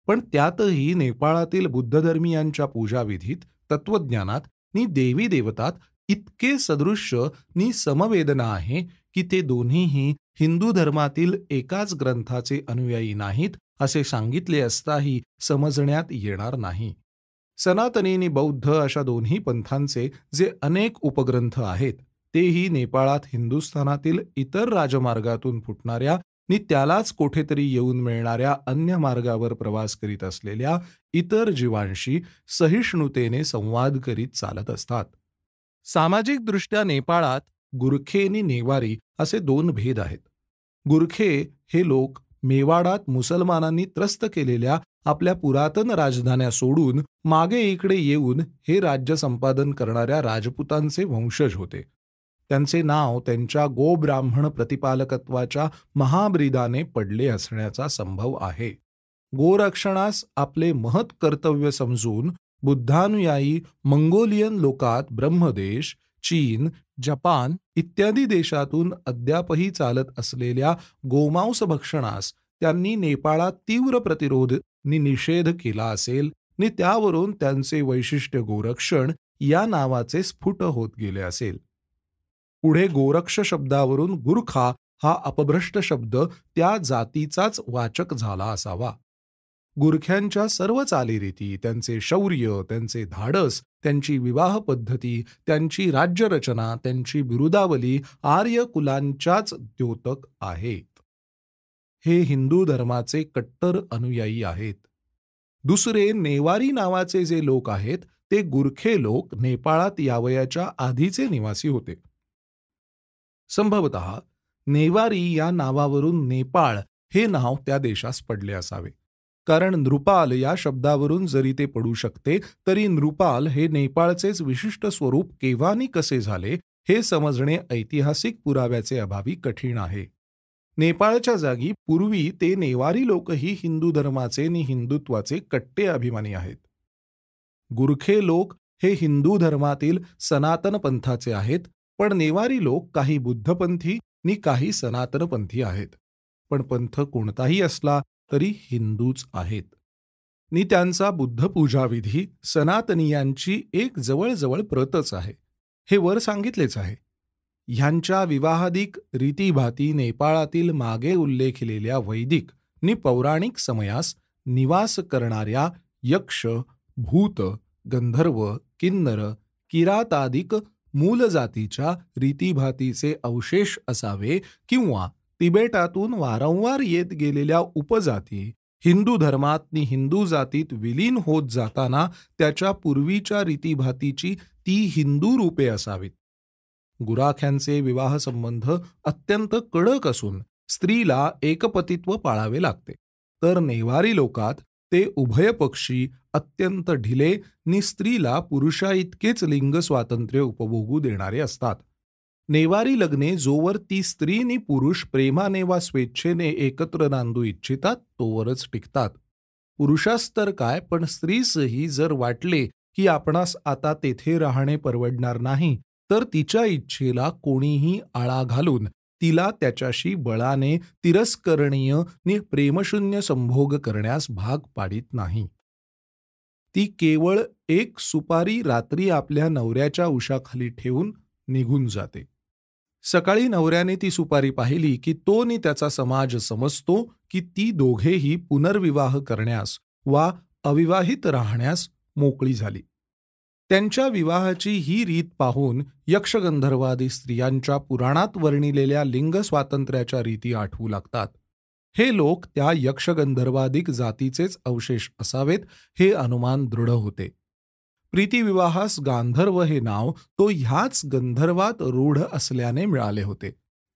पण त्यातही नेपाळातील बुद्धधर्मीयांच्या पूजाविधीत, तत्वज्ञानात नि देवी देवतात इतके सदृश्य नि समवेदना आहे की ते दोन्हीही हिंदू धर्मातील एकाच ग्रंथाचे अनुयायी नाहीत असे सांगितले असताही समजण्यात येणार नाही. सनातनी नि बौद्ध अशा दोन्ही पंथांचे जे अनेक उपग्रंथ आहेत तेही नेपाळात हिंदुस्थानातील इतर राजमार्गातून फुटणाऱ्या नि त्यालाच कोठेतरी येऊन मिळणाऱ्या अन्य मार्गावर प्रवास करीत असलेल्या इतर जीवांशी सहिष्णुतेने संवाद करीत चालत असतात. सामाजिकदृष्ट्या नेपाळात गुरखे नि नेवारी असे 2 भेद आहेत. गुरखे हे लोक मेवाडात मुसलमानांनी त्रस्त केलेल्या आपल्या पुरातन राजधान्या सोडून मागे इकडे येऊन हे राज्य संपादन करणाऱ्या राजपुतांचे वंशज होते. त्यांचे नाव त्यांच्या गोब्राह्मण प्रतिपालकत्वाच्या महाब्रिदाने पडले असण्याचा संभव आहे. गोरक्षणास आपले महत् कर्तव्य समजून बुद्धानुयायी मंगोलियन लोकात ब्रह्मदेश, चीन, जपान इत्यादी देशातून अद्यापही चालत असलेल्या गोमांस भक्षणास त्यांनी नेपाळात तीव्र प्रतिरोध नि निषेध केला असेल नि त्यावरून त्यांचे वैशिष्ट्य गोरक्षण या नावाचे स्फुट होत गेले असेल. पुढे गोरक्ष शब्दावरून गुरखा हा अपभ्रष्ट शब्द त्या जातीचाच वाचक झाला असावा. गुरख्यांच्या सर्व चालीरीती, त्यांचे शौर्य, त्यांचे धाडस, त्यांची विवाह पद्धती, त्यांची राज्यरचना, त्यांची बिरुदावली आर्य कुलांच्याच द्योतक आहेत. हे हिंदू धर्माचे कट्टर अनुयायी आहेत. दुसरे नेवारी नावाचे जे लोक आहेत ते गुरखे लोक नेपाळात यावयाच्या आधीचे निवासी होते. संभवतः नेवारी या नावावरून नेपाळ हे नाव त्या देशास पडले असावे, कारण नृपाल या शब्दावरून जरी ते पडू शकते तरी नृपाल हे नेपाळचेच विशिष्ट स्वरूप केव्हा नि कसे झाले हे समजणे ऐतिहासिक पुराव्याचे अभावी कठीण आहे. नेपाळच्या जागी पूर्वी ते नेवारी लोकही हिंदू धर्माचे नि हिंदुत्वाचे कट्टे अभिमानी आहेत. गुरखे लोक हे हिंदू धर्मातील सनातन पंथाचे आहेत, पण नेवारी लोक काही बुद्धपंथी नि काही सनातनपंथी आहेत. पण पंथ कोणताही असला तरी हिंदूच आहेत. नि त्यांचा बुद्धपूजाविधी सनातनीयांची एक जवळजवळ प्रतच आहे. हे वर सांगितलेच आहे. ह्यांच्या विवाहादिक रीतीभाती नेपाळातील मागे उल्लेखलेल्या वैदिक नि पौराणिक समयास निवास करणाऱ्या यक्ष, भूत, गंधर्व, किन्नर, किरातादिक मूल जातीच्या रीतीभातीचे अवशेष असावे किंवा तिबेटातून वारंवार येत गेलेल्या उपजाती हिंदू धर्मात नि हिंदू जातीत विलीन होत जाताना त्याच्या पूर्वीच्या रीतीभातीची ती हिंदू रूपे असावीत. गुराख्यांचे विवाह संबंध अत्यंत कडक असून स्त्रीला एकपतित्व पाळावे लागते, तर नेवारी लोकात ते उभयपक्षी अत्यंत ढिले नि स्त्रीला पुरुषा इतकेच लिंग स्वातंत्र्य उपभोगू देणारे असतात. नेवारी लग्ने जोवर ती स्त्री नि पुरुष प्रेमाने वा स्वेच्छेने एकत्र नांदू इच्छितात तोवरच टिकतात. पुरुषास तर काय, पण स्त्रीसही जर वाटले की आपणास आता तेथे राहणे परवडणार नाही तर तिच्या इच्छेला कोणीही आळा घालून तिला त्याच्याशी बळाने तिरस्करणीय नि प्रेमशून्य संभोग करण्यास भाग पाडित नाही. ती केवळ एक सुपारी रात्री आपल्या नवऱ्याच्या उशाखाली ठेवून निघून जाते. सकाळी नवऱ्याने ती सुपारी पाहिली की तो नि त्याचा समाज समजतो की ती दोघेही पुनर्विवाह करण्यास वा अविवाहित राहण्यास मोकळी झाली. त्यांच्या विवाहाची ही रीत पाहून यक्षगंधर्वादी स्त्रियांच्या पुराणात वर्णिलेल्या लिंग स्वातंत्र्याच्या रीती आठवू लागतात. हे लोक त्या यक्षगंधर्वादिक जातीचेच अवशेष असावेत हे अनुमान दृढ होते. प्रीतिविवाहास गांधर्व हे नाव तो ह्याच गंधर्वात रूढ असल्याने मिळाले होते.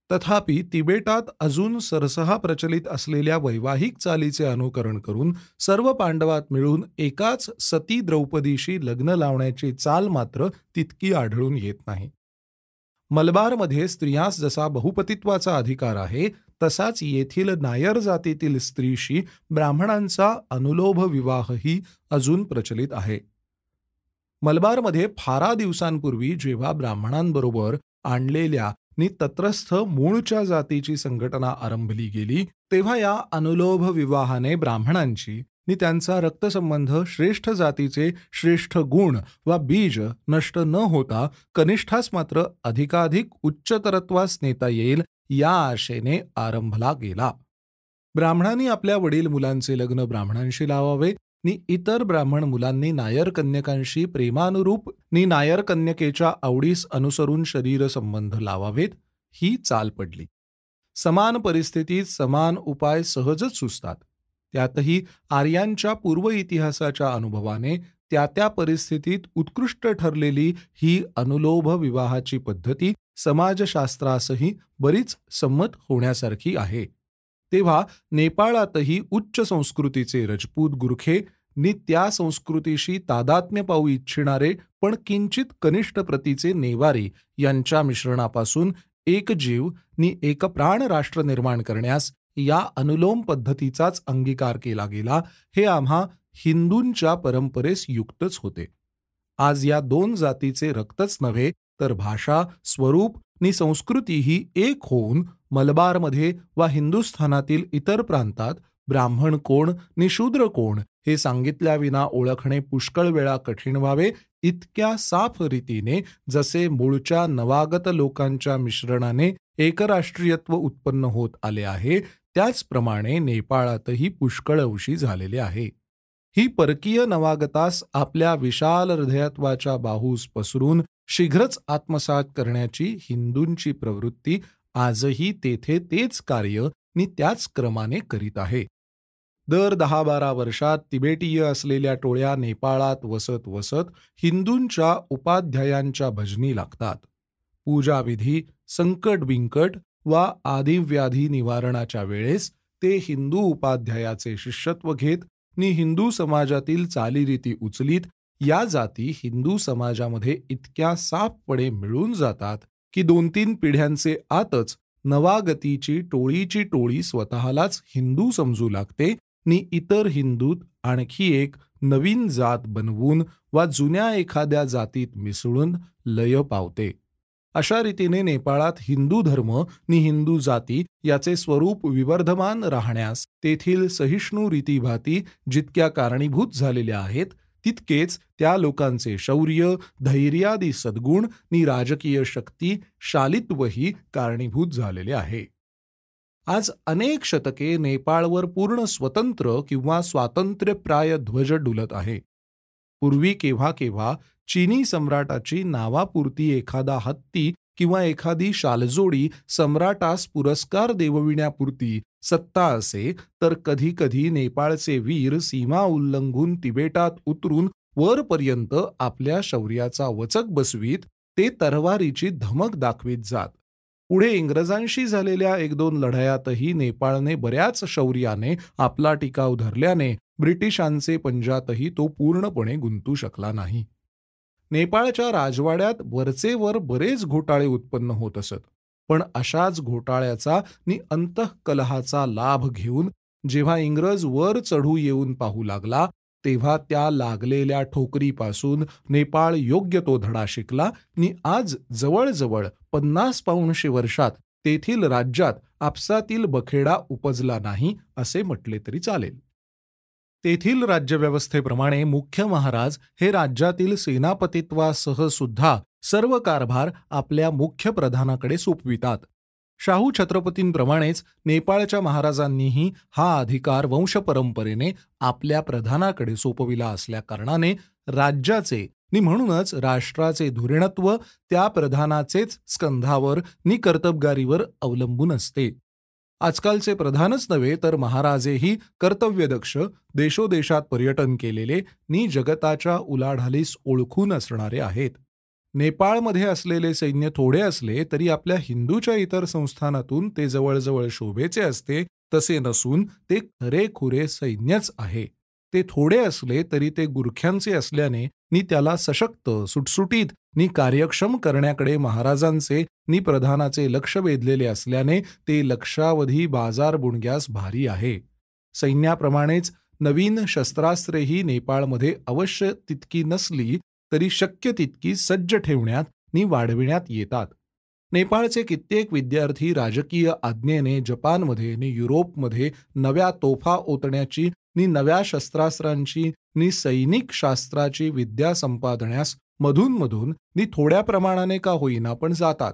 तथापि तिबेटात अजून सरसहा प्रचलित असलेल्या वैवाहिक चालीचे अनुकरण करून सर्व पांडवात मिळून एकाच सती द्रौपदीशी लग्न लावण्याची चाल मात्र तितकी आढळून येत नाही. मलबारमध्ये स्त्रियांस जसा बहुपतित्वाचा अधिकार आहे तसाच येथील नायर जातीतील स्त्रीशी ब्राह्मणांचा अनुलोभ विवाहही अजून प्रचलित आहे. मलबारमध्ये फारा दिवसांपूर्वी जेव्हा ब्राह्मणांबरोबर आणलेल्या नि तत्रस्थ मूळच्या जातीची संघटना आरंभली गेली तेव्हा या अनुलोभ विवाहाने ब्राह्मणांची नि त्यांचा रक्तसंबंध श्रेष्ठ जातीचे श्रेष्ठ गुण वा बीज नष्ट न होता कनिष्ठास मात्र अधिकाधिक उच्चतरत्वास नेता येईल या आशेने आरंभला गेला. ब्राह्मणांनी आपल्या वडील मुलांचे लग्न ब्राह्मणांशी लावावे नि इतर ब्राह्मण मुलांनी नायर कन्यकांशी प्रेमानुरूप नि नायर कन्यकेच्या आवडीस अनुसरून शरीर संबंध लावावेत ही चाल पडली. समान परिस्थितीत समान उपाय सहजच सुचतात. त्यातही आर्यांच्या पूर्व इतिहासाच्या अनुभवाने त्या परिस्थितीत उत्कृष्ट ठरलेली ही अनुलोभ विवाहाची पद्धती समाजशास्त्रासही बरीच संमत होण्यासारखी आहे. तेव्हा नेपाळातही उच्च संस्कृतीचे रजपूत गुरखे नि त्या संस्कृतीशी तादात्म्य पाहू इच्छिणारे पण किंचित कनिष्ठ प्रतीचे नेवारी यांच्या मिश्रणापासून एक जीव नि एक प्राण राष्ट्र निर्माण करण्यास या अनुलोम पद्धतीचाच अंगीकार केला गेला हे आम्हा हिंदूंच्या परंपरेस युक्तच होते. आज या दोन जातीचे रक्तच नव्हे तर भाषा, स्वरूप नि संस्कृती ही एक होऊन मलबारमध्ये वा हिंदुस्थानातील इतर प्रांतात ब्राह्मण कोण नि शूद्र कोण हे सांगितल्याविना ओळखणे पुष्कळ वेळा कठीण व्हावे, इतक्या साफ रीतीने जसे मूळच्या नवागत लोकांच्या मिश्रणाने एकराष्ट्रीयत्व उत्पन्न होत आले आहे, त्याचप्रमाणे नेपाळातही पुष्कळ अंशी झालेले आहे. ही परकीय नवागतास आपल्या विशाल हृदयत्वाच्या बाहूस पसरून शीघ्रच आत्मसात करण्याची हिंदूंची प्रवृत्ती आजही तेथे तेच कार्य नि त्याच क्रमाने करीत आहे. दर 10-12 वर्षात तिबेटीय असलेल्या टोळ्या नेपाळात वसत वसत हिंदूंच्या उपाध्यायांच्या भजनी लागतात. पूजाविधी, संकट बिंकट वा आदिव्याधी निवारणाच्या वेळेस ते हिंदू उपाध्यायाचे शिष्यत्व घेत नि हिंदू समाजातील चालीरीती उचलीत या जाती हिंदू समाजामध्ये इतक्या साफपणे मिळून जातात की 2-3 पिढ्यांचे आतच नवागतीची टोळीची टोळी स्वतःलाच हिंदू समजू लागते नि इतर हिंदूत आणखी एक नवीन जात बनवून वा जुन्या एखाद्या जातीत मिसळून लय पावते. अशा रीतीने नेपाळात हिंदू धर्म नि हिंदू जाती याचे स्वरूप विवर्धमान राहण्यास तेथील सहिष्णू रीतीभाती जितक्या कारणीभूत झालेल्या आहेत, तितकेच त्या लोकांचे शौर्य, धैर्यादी सद्गुण नि राजकीय शक्ती, शालित्वही कारणीभूत झालेले आहे. आज अनेक शतके नेपाळवर पूर्ण स्वतंत्र किंवा स्वातंत्र्यप्राय ध्वज डुलत आहे. पूर्वी केव्हा केव्हा चीनी सम्राटाची नावापुरती एखादा हत्ती किंवा एखादी शालजोडी सम्राटास पुरस्कार देवविण्यापुरती सत्ता असे, तर कधी कधी नेपाळचे वीर सीमा उल्लंघून तिबेटात उतरून वरपर्यंत आपल्या शौर्याचा वचक बसवीत ते तरवारीची धमक दाखवीत जात. पुढे इंग्रजांशी झालेल्या 1-2 लढायातही नेपाळने बऱ्याच शौर्याने आपला टिकाव धरल्याने ब्रिटिशांचे पंजातही तो पूर्णपणे गुंतू शकला नाही. नेपाळच्या राजवाड्यात वरचेवर बरेच घोटाळे उत्पन्न होत असत, पण अशाच घोटाळ्याचा नि अंतःकलहाचा लाभ घेऊन जेव्हा इंग्रज वर चढू येऊन पाहू लागला, तेव्हा त्या लागलेल्या ठोकरीपासून नेपाळ योग्य तो धडा शिकला नि आज जवळजवळ 50-50 वर्षात तेथील राज्यात आपसातील बखेडा उपजला नाही असे म्हटले तरी चालेल. तेथील राज्यव्यवस्थेप्रमाणे मुख्य महाराज हे राज्यातील सेनापतित्वासह सुद्धा सर्व कारभार आपल्या मुख्य प्रधानाकडे सोपवितात. शाहू छत्रपतींप्रमाणेच नेपाळच्या महाराजांनीही हा अधिकार वंशपरंपरेने आपल्या प्रधानाकडे सोपविला असल्या कारणाने राज्याचे नि म्हणूनच राष्ट्राचे धुरीणत्व त्या प्रधानाचेच स्कंधावर नि कर्तबगारीवर अवलंबून असते. आजकालचे प्रधानच नव्हे तर महाराजेही कर्तव्यदक्ष, देशोदेशात पर्यटन केलेले नि जगताच्या उलाढालीस ओळखून असणारे आहेत. नेपाळमध्ये असलेले सैन्य थोडे असले तरी आपल्या हिंदूच्या इतर संस्थानातून ते जवळजवळ शोभेचे असते तसे नसून ते खरेखुरे सैन्यच आहे. ते थोडे असले तरी ते गुरख्यांचे असल्याने नि त्याला सशक्त, सुटसुटीत नि कार्यक्षम करण्याकडे महाराजांचे नि प्रधानाचे लक्ष वेधलेले असल्याने ते लक्षावधी बाजार बुणग्यास भारी आहे. सैन्याप्रमाणेच नवीन शस्त्रास्त्रेही नेपाळमध्ये अवश्य तितकी नसली तरी शक्य तितकी सज्ज ठेवण्यात नि वाढविण्यात येतात. नेपाळचे कित्येक विद्यार्थी राजकीय आज्ञेने जपानमध्ये नि युरोपमध्ये नव्या तोफा ओतण्याची नि नव्या शस्त्रास्त्रांची नि सैनिक शास्त्राची विद्या संपादण्यास मधून नि थोड्या प्रमाणाने का होईना पण जातात.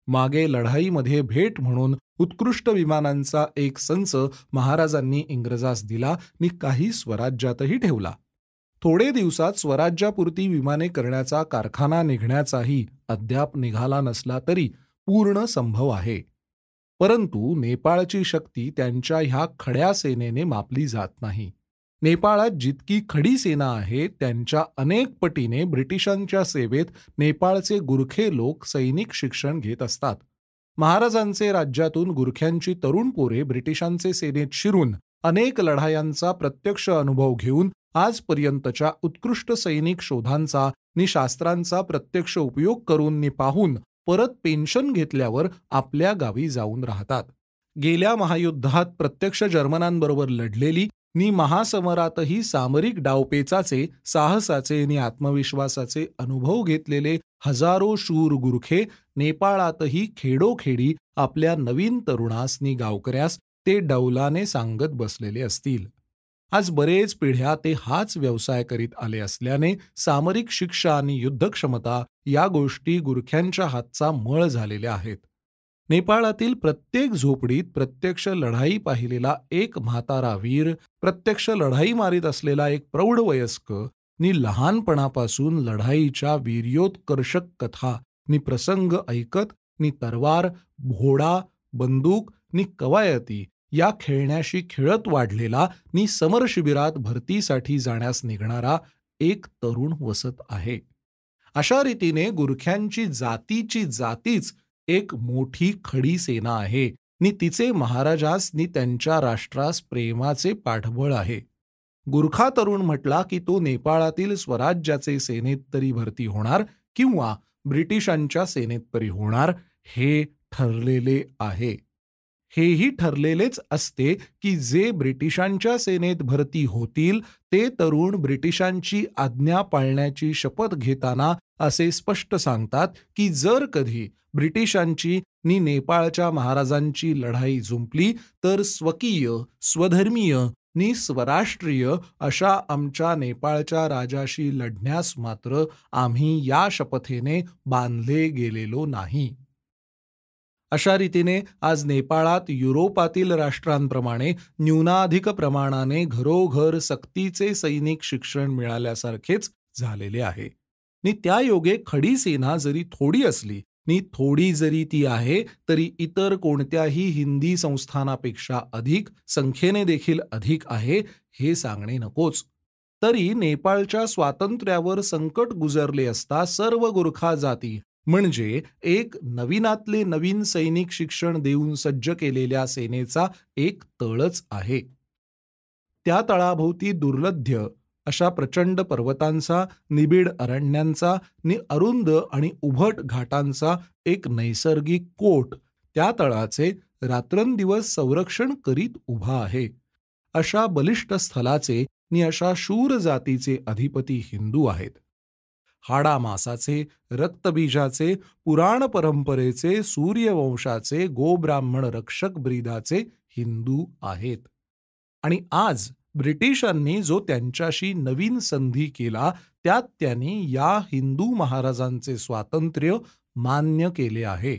मागे लढाईमध्ये भेट म्हणून उत्कृष्ट विमानांचा एक संच महाराजांनी इंग्रजास दिला नि काही स्वराज्यातही ठेवला. थोडे दिवसात स्वराज्यापुरती विमाने करण्याचा कारखाना निघण्याचाही अद्याप निघाला नसला तरी पूर्ण संभव आहे. परंतु नेपाळची शक्ती त्यांच्या ह्या खड्या सेनेने मापली जात नाही. नेपाळात जितकी खडी सेना आहे त्यांच्या अनेक पटीने ब्रिटिशांच्या सेवेत नेपाळचे गुरखे लोक सैनिक शिक्षण घेत असतात. महाराजांचे राज्यातून गुरख्यांची तरुण पोरे ब्रिटिशांचे सेनेत शिरून अनेक लढायांचा प्रत्यक्ष अनुभव घेऊन आजपर्यंतच्या उत्कृष्ट सैनिक शोधांचा नि शास्त्रांचा प्रत्यक्ष उपयोग करून नि पाहून परत पेन्शन घेतल्यावर आपल्या गावी जाऊन राहतात. गेल्या महायुद्धात प्रत्यक्ष जर्मनांबरोबर लढलेली नि महासमरातही सामरिक डावपेचाचे, साहसाचे नि आत्मविश्वासाचे अनुभव घेतलेले हजारो शूर गुरखे नेपाळातही खेडोखेडी आपल्या नवीन तरुणास नि गावकऱ्यास ते डौलाने सांगत बसलेले असतील. आज बरेच पिढ्या ते हाच व्यवसाय करीत आले असल्याने सामरिक शिक्षा आणि युद्धक्षमता या गोष्टी गुरख्यांच्या हातचा मळ झालेल्या आहेत. नेपाळातील प्रत्येक झोपडीत प्रत्यक्ष लढाई पाहिलेला एक म्हातारा वीर, प्रत्यक्ष लढाई मारीत असलेला एक प्रौढ वयस्क नि लहानपणापासून लढाईच्या वीर्योत्कर्षक कथा नि प्रसंग ऐकत नि तरवार, घोडा, बंदूक नि कवायती या खेळण्याशी खेळत वाढलेला नि समर शिबिरात भरतीसाठी जाण्यास निघणारा एक तरुण वसत आहे. अशा रीतीने गुरख्यांची जातीची जातीच एक मोठी खडी सेना आहे नि तिचे महाराजास नि त्यांच्या राष्ट्रास प्रेमाचे पाठबळ आहे. गुरखा तरुण म्हटला की तो नेपाळातील स्वराज्याचे सेनेत तरी भरती होणार किंवा ब्रिटिशांच्या सेनेत तरी होणार हे ठरलेले आहे. हेही ठरलेलेच असते की जे ब्रिटिशांच्या सेनेत भरती होतील ते तरुण ब्रिटिशांची आज्ञा पाळण्याची शपथ घेताना असे स्पष्ट सांगतात की जर कधी ब्रिटिशांची नि नेपाळच्या महाराजांची लढाई जुंपली तर स्वकीय, स्वधर्मीय नि स्वराष्ट्रीय अशा आमच्या नेपाळच्या राजाशी लढण्यास मात्र आम्ही या शपथेने बांधले गेलेलो नाही. अशा रीतीने आज नेपाळात युरोपातील राष्ट्रांप्रमाणे न्यूनाधिक प्रमाणाने घरोघर सक्तीचे सैनिक शिक्षण मिळाल्यासारखेच झालेले आहे. नि त्यायोगे खडी सेना जरी थोडी असली नि थोडी जरी ती आहे तरी इतर कोणत्याही हिंदी संस्थानापेक्षा अधिक, संख्येने देखील अधिक आहे हे सांगणे नकोच. तरी नेपाळच्या स्वातंत्र्यावर संकट गुजरले असता सर्व गुरखा जाती म्हणजे एक नवीनातले नवीन सैनिक शिक्षण देऊन सज्ज केलेल्या सेनेचा एक तळच आहे. त्या तळाभोवती दुर्लभ्य अशा प्रचंड पर्वतांचा, निबिड अरण्यांचा नि अरुंद आणि उभट घाटांचा एक नैसर्गिक कोट त्या तळाचे रात्रंदिवस संरक्षण करीत उभा आहे. अशा बलिष्ठ स्थलाचे नि अशा शूर जातीचे अधिपती हिंदू आहेत. हाडामासाचे, रक्तबीजाचे, पुराण परंपरेचे, सूर्यवंशाचे, गोब्राह्मण रक्षक ब्रीदाचे हिंदू आहेत. आणि आज ब्रिटिशांनी जो त्यांच्याशी नवीन संधी केला त्यात त्यांनी या हिंदू महाराजांचे स्वातंत्र्य मान्य केले आहे.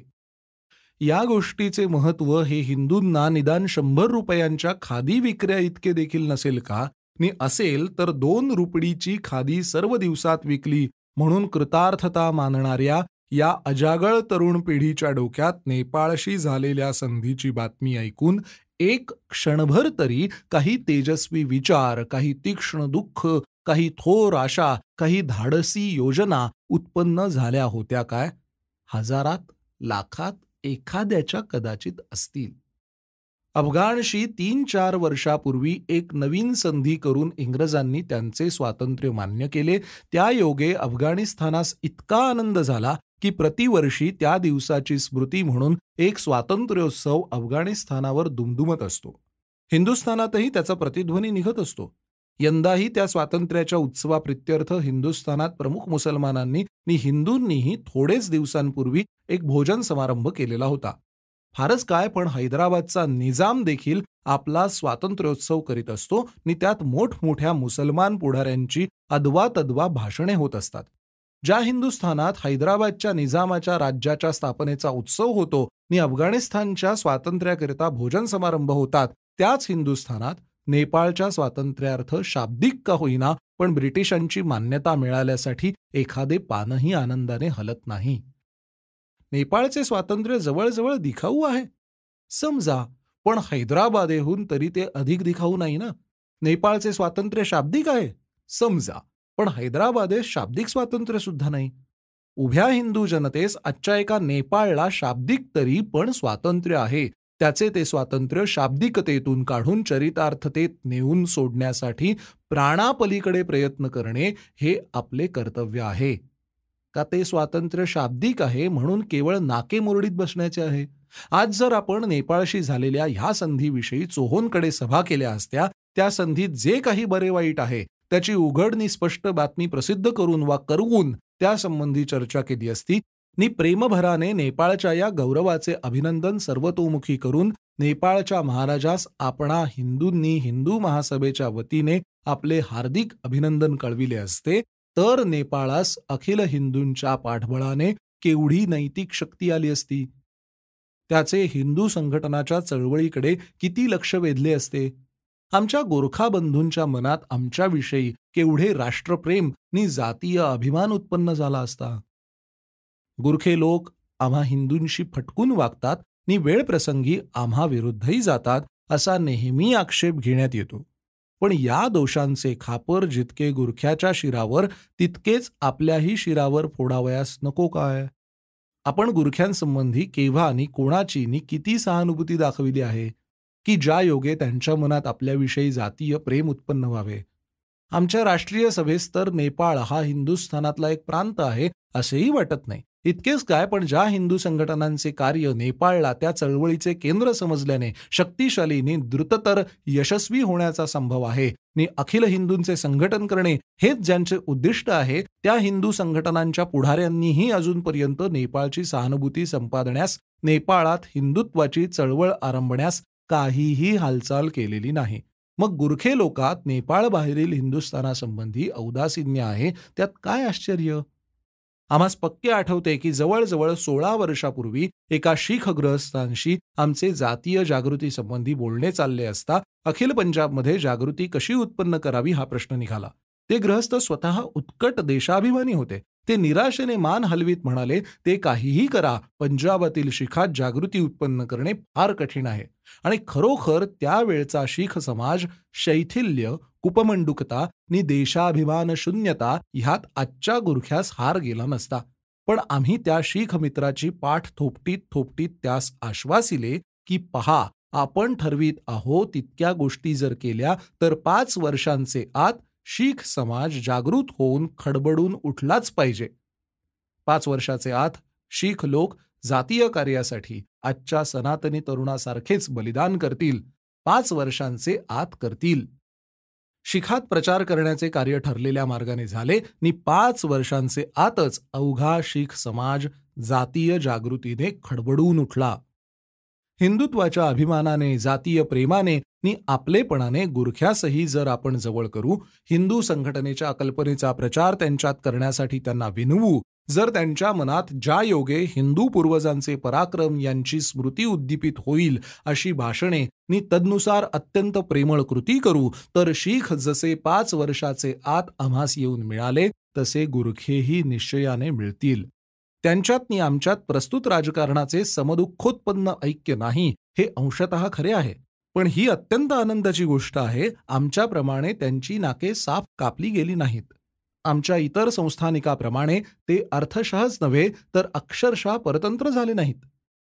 या गोष्टीचे महत्त्व हे हिंदूंना निदान 100 रुपयांच्या खादी विक्र्या इतके देखील नसेल का? नि असेल तर 2 रुपडीची खादी सर्व दिवसात विकली म्हणून कृतार्थता मानणाऱ्या या अजागळ तरुण पिढीच्या डोक्यात नेपाळशी झालेल्या संधीची बातमी ऐकून एक क्षणभर तरी काही तेजस्वी विचार, काही तीक्ष्ण दुःख, काही थोर आशा, काही धाडसी योजना उत्पन्न झाल्या होत्या काय? हजारात, लाखात एखाद्याच्या कदाचित असतील. अफगाणशी 3-4 वर्षापूर्वी एक नवीन संधी करून इंग्रजांनी त्यांचे स्वातंत्र्य मान्य केले. त्यायोगे अफगाणिस्तानास इतका आनंद झाला की प्रतिवर्षी त्या दिवसाची स्मृती म्हणून एक स्वातंत्र्योत्सव अफगाणिस्तानावर दुमदुमत असतो. हिंदुस्थानातही त्याचा प्रतिध्वनी निघत असतो. यंदाही त्या स्वातंत्र्याच्या उत्सवाप्रित्यर्थ हिंदुस्थानात प्रमुख मुसलमानांनी नि हिंदूंनीही थोडेच दिवसांपूर्वी एक भोजन समारंभ केलेला होता. फारच काय पण हैदराबादचा निजाम देखील आपला स्वातंत्र्योत्सव करीत असतो आणि त्यात मोठमोठ्या मुसलमान पुढाऱ्यांची अदवा भाषणे होत असतात. ज्या हिंदुस्थानात हैदराबादच्या निजामाच्या राज्याच्या स्थापनेचा उत्सव होतो आणि अफगाणिस्तानच्या स्वातंत्र्याकरिता भोजन समारंभ होतात, त्याच हिंदुस्थानात नेपाळच्या स्वातंत्र्यार्थ शाब्दिक का होईना पण ब्रिटिशांची मान्यता मिळाल्यासाठी एखादे पानही आनंदाने हलत नाही. नेपाळचे स्वातंत्र्य जवळजवळ दिखाऊ आहे समजा, पण हैदराबादेहून तरी ते अधिक दिखाऊ नाही ना. नेपाळचे स्वातंत्र्य शाब्दिक आहे समजा, पण हैदराबादेस शाब्दिक स्वातंत्र्य सुद्धा नाही. उभ्या हिंदू जनतेस आजच्या एका नेपाळला शाब्दिक तरी पण स्वातंत्र्य आहे. त्याचे ते स्वातंत्र्य शाब्दिकतेतून काढून चरितार्थतेत नेऊन सोडण्यासाठी प्राणापलीकडे प्रयत्न करणे हे आपले कर्तव्य आहे. का ते स्वातंत्र्य शाब्दिक आहे म्हणून केवळ नाकेमुरडीत बसण्याचे आहे? आज जर आपण नेपाळशी झालेल्या ह्या संधीविषयी चोहोंकडे सभा केल्या असत्या, त्या संधीत जे काही बरे वाईट आहे त्याची उघड नि स्पष्ट बातमी प्रसिद्ध करून वा करवून त्यासंबंधी चर्चा केली असती नि प्रेमभराने नेपाळच्या या गौरवाचे अभिनंदन सर्वतोमुखी करून नेपाळच्या महाराजास आपणा हिंदूंनी हिंदू महासभेच्या वतीने आपले हार्दिक अभिनंदन कळविले असते तर नेपाळास अखिल हिंदूंच्या पाठबळाने केवढी नैतिक शक्ती आली असती. त्याचे हिंदू संघटनाच्या चळवळीकडे किती लक्ष वेधले असते. आमच्या गोरखा बंधूंच्या मनात आमच्याविषयी केवढे राष्ट्रप्रेम नि जातीय अभिमान उत्पन्न झाला असता. गुरखे लोक आम्हा हिंदूंशी फटकून वागतात नि वेळप्रसंगी आम्हा विरुद्धही जातात असा नेहमी आक्षेप घेण्यात येतो. पण या दोषांचे खापर जितके गुरख्याच्या शिरावर तितकेच आपल्याही शिरावर फोडावयास नको काय. आपण गुरख्यांसंबंधी केव्हा नि कोणाची नि किती सहानुभूती दाखविली आहे की ज्या योगे त्यांच्या मनात आपल्याविषयी जातीय प्रेम उत्पन्न व्हावे. आमच्या राष्ट्रीय सभेस तर नेपाळ हा हिंदुस्थानातला एक प्रांत आहे असेही वाटत नाही. इतकेच काय, पण ज्या हिंदू संघटनांचे कार्य नेपाळला त्या चळवळीचे केंद्र समजल्याने शक्तिशाली नि द्रुततर यशस्वी होण्याचा संभव आहे नि अखिल हिंदूंचे संघटन करणे हेच ज्यांचे उद्दिष्ट आहे त्या हिंदू संघटनांच्या पुढाऱ्यांनीही अजूनपर्यंत नेपाळची सहानुभूती संपादण्यास, नेपाळात हिंदुत्वाची चळवळ आरंभण्यास काहीही हालचाल केलेली नाही. मग गुरखे लोकात नेपाळ बाहेरील हिंदुस्थानासंबंधी औदासीन्य आहे त्यात काय आश्चर्य. आम्हास पक्के आठवते की जवळजवळ 16 वर्षापूर्वी एका शीख गृहस्थांशी आमचे जातीय जागृती संबंधी बोलणे चालले असता अखिल पंजाबमध्ये जागृती कशी उत्पन्न करावी हा प्रश्न निघाला. ते गृहस्थ स्वतः उत्कट देशाभिमानी होते. ते निराशेने मान हलवीत म्हणाले, ते काहीही करा, पंजाबातील शीखात जागृती उत्पन्न करणे फार कठीण आहे. आणि खरोखर त्यावेळचा शीख समाज शैथिल्य, कुपमंडुकता नि देशाभिमान शून्यता ह्यात आजच्या गुरख्यास हार गेला नसता. पण आम्ही त्या शीख मित्राची पाठ थोपटीत थोपटीत त्यास आश्वासिले की पहा, आपण ठरवीत आहोत तितक्या गोष्टी जर केल्या तर 5 वर्षांचे आत शीख समाज जागृत होऊन खडबडून उठलाच पाहिजे. 5 वर्षाचे आत शीख लोक जातीय कार्यासाठी आजच्या सनातनी तरुणासारखेच बलिदान करतील. 5 वर्षांचे आत करतील. शिखात प्रचार करण्याचे कार्य ठरलेल्या मार्गाने झाले नि 5 वर्षांचे आतच अवघा शीख समाज जातीय जागृतीने खडबडून उठला. हिंदुत्वाच्या अभिमानाने, जातीय प्रेमाने नि आपलेपणाने गुरख्यासही जर आपण जवळ करू, हिंदू संघटनेच्या कल्पनेचा प्रचार त्यांच्यात करण्यासाठी त्यांना विनवू, जर त्यांच्या मनात ज्या योगे हिंदू पूर्वजांचे पराक्रम यांची स्मृती उद्दीपित होईल अशी भाषणे नि तदनुसार अत्यंत प्रेमळ कृती करू, तर शीख जसे 5 वर्षाचे आत आम्हास येऊन मिळाले तसे गुरखेही निश्चयाने मिळतील. त्यांच्यात नि आमच्यात प्रस्तुत राजकारणाचे समदुःखोत्पन्न ऐक्य नाही हे अंशतः खरे आहे. पण ही अत्यंत आनंदाची गोष्ट आहे, आमच्याप्रमाणे त्यांची नाके साफ कापली गेली नाहीत. आमच्या इतर संस्थानिकाप्रमाणे ते अर्थशःच नव्हे तर अक्षरशः परतंत्र झाले नाहीत.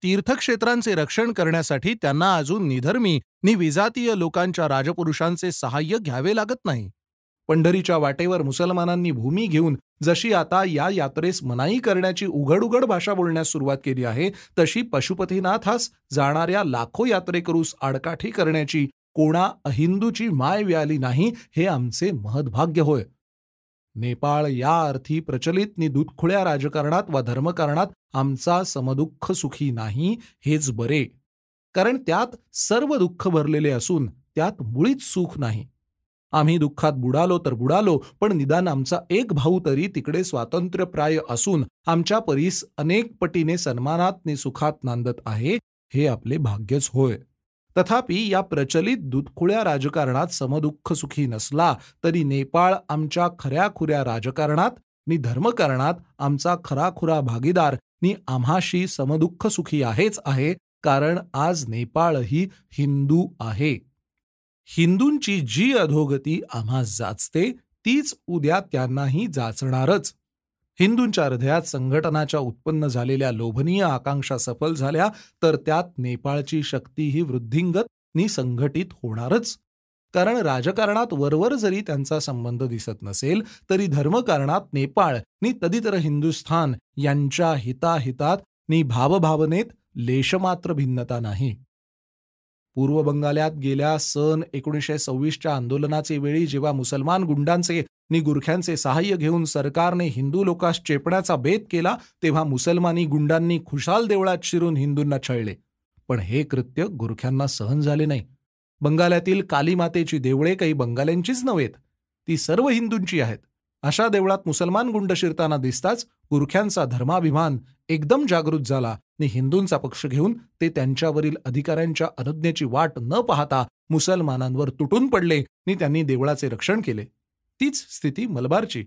तीर्थक्षेत्रांचे रक्षण करण्यासाठी त्यांना अजून निधर्मी नि विजातीय लोकांच्या राजपुरुषांचे सहाय्य घ्यावे लागत नाही. पंढरीच्या वाटेवर मुसलमानांनी भूमी घेऊन जशी आता या यात्रेस मनाई करण्याची उघड उघड भाषा बोलण्यास सुरुवात केली आहे, तशी पशुपतीनाथास जाणाऱ्या लाखो यात्रेकरूस आडकाठी करण्याची कोणा अहिंदूची माय व्याली नाही हे आमचे महद्भाग्य होय. नेपाळ या अर्थी प्रचलित नि दूधखुळ्या राजकारणात वा धर्मकारणात आमचा समदुःख सुखी नाही हेच बरे. कारण त्यात सर्व दुःख भरलेले असून त्यात मुळीच सुख नाही. आम्ही दुःखात बुडालो तर बुडालो, पण निदान आमचा एक भाऊ तरी तिकडे स्वातंत्र्यप्राय असून आमच्या परीस अनेक पटीने सन्मानात नि सुखात नांदत आहे हे आपले भाग्यच होय. तथापि या प्रचलित दूधखुळ्या राजकारणात समदुःख सुखी नसला तरी नेपाळ आमच्या खऱ्याखुऱ्या राजकारणात नि धर्मकारणात आमचा खराखुरा भागीदार नि आम्हाशी समदुःख सुखी आहेच आहे. कारण आज नेपाळही हिंदू आहे. हिंदूंची जी अधोगती आम्हास जाचते तीच उद्या त्यांनाही जाचणारच. हिंदूंच्या हृदयात संघटनाच्या उत्पन्न झालेल्या लोभनीय आकांक्षा सफल झाल्या तर त्यात नेपाळची शक्तीही वृद्धिंगत नि संघटित होणारच. कारण राजकारणात वरवर जरी त्यांचा संबंध दिसत नसेल तरी धर्मकारणात नेपाळ नि तदितर हिंदुस्थान यांच्या हिताहितात नि भावभावनेत लेशमात्र भिन्नता नाही. पूर्व बंगालात गेल्या सन 1926च्या आंदोलनाचे वेळी जेव्हा मुसलमान गुंडांचे आणि गुरख्यांचे सहाय्य घेऊन सरकारने हिंदू लोकांस चेपण्याचा बेत केला, तेव्हा मुसलमानी गुंडांनी खुशाल देवळात शिरून हिंदूंना छळले. पण हे कृत्य गुरख्यांना सहन झाले नाही. बंगालातील कालीमातेची देवळे काही बंगाल्यांचीच नव्हेत, ती सर्व हिंदूंची आहेत. अशा देवळात मुसलमान गुंड शिरताना दिसताच गुरख्यांचा धर्माभिमान एकदम जागृत झाला आणि हिंदूंचा पक्ष घेऊन ते त्यांच्यावरील अधिकाऱ्यांच्या अनुज्ञेची वाट न पाहता मुसलमानांवर तुटून पडले आणि त्यांनी देवळाचे रक्षण केले. तीच स्थिती मलबारची.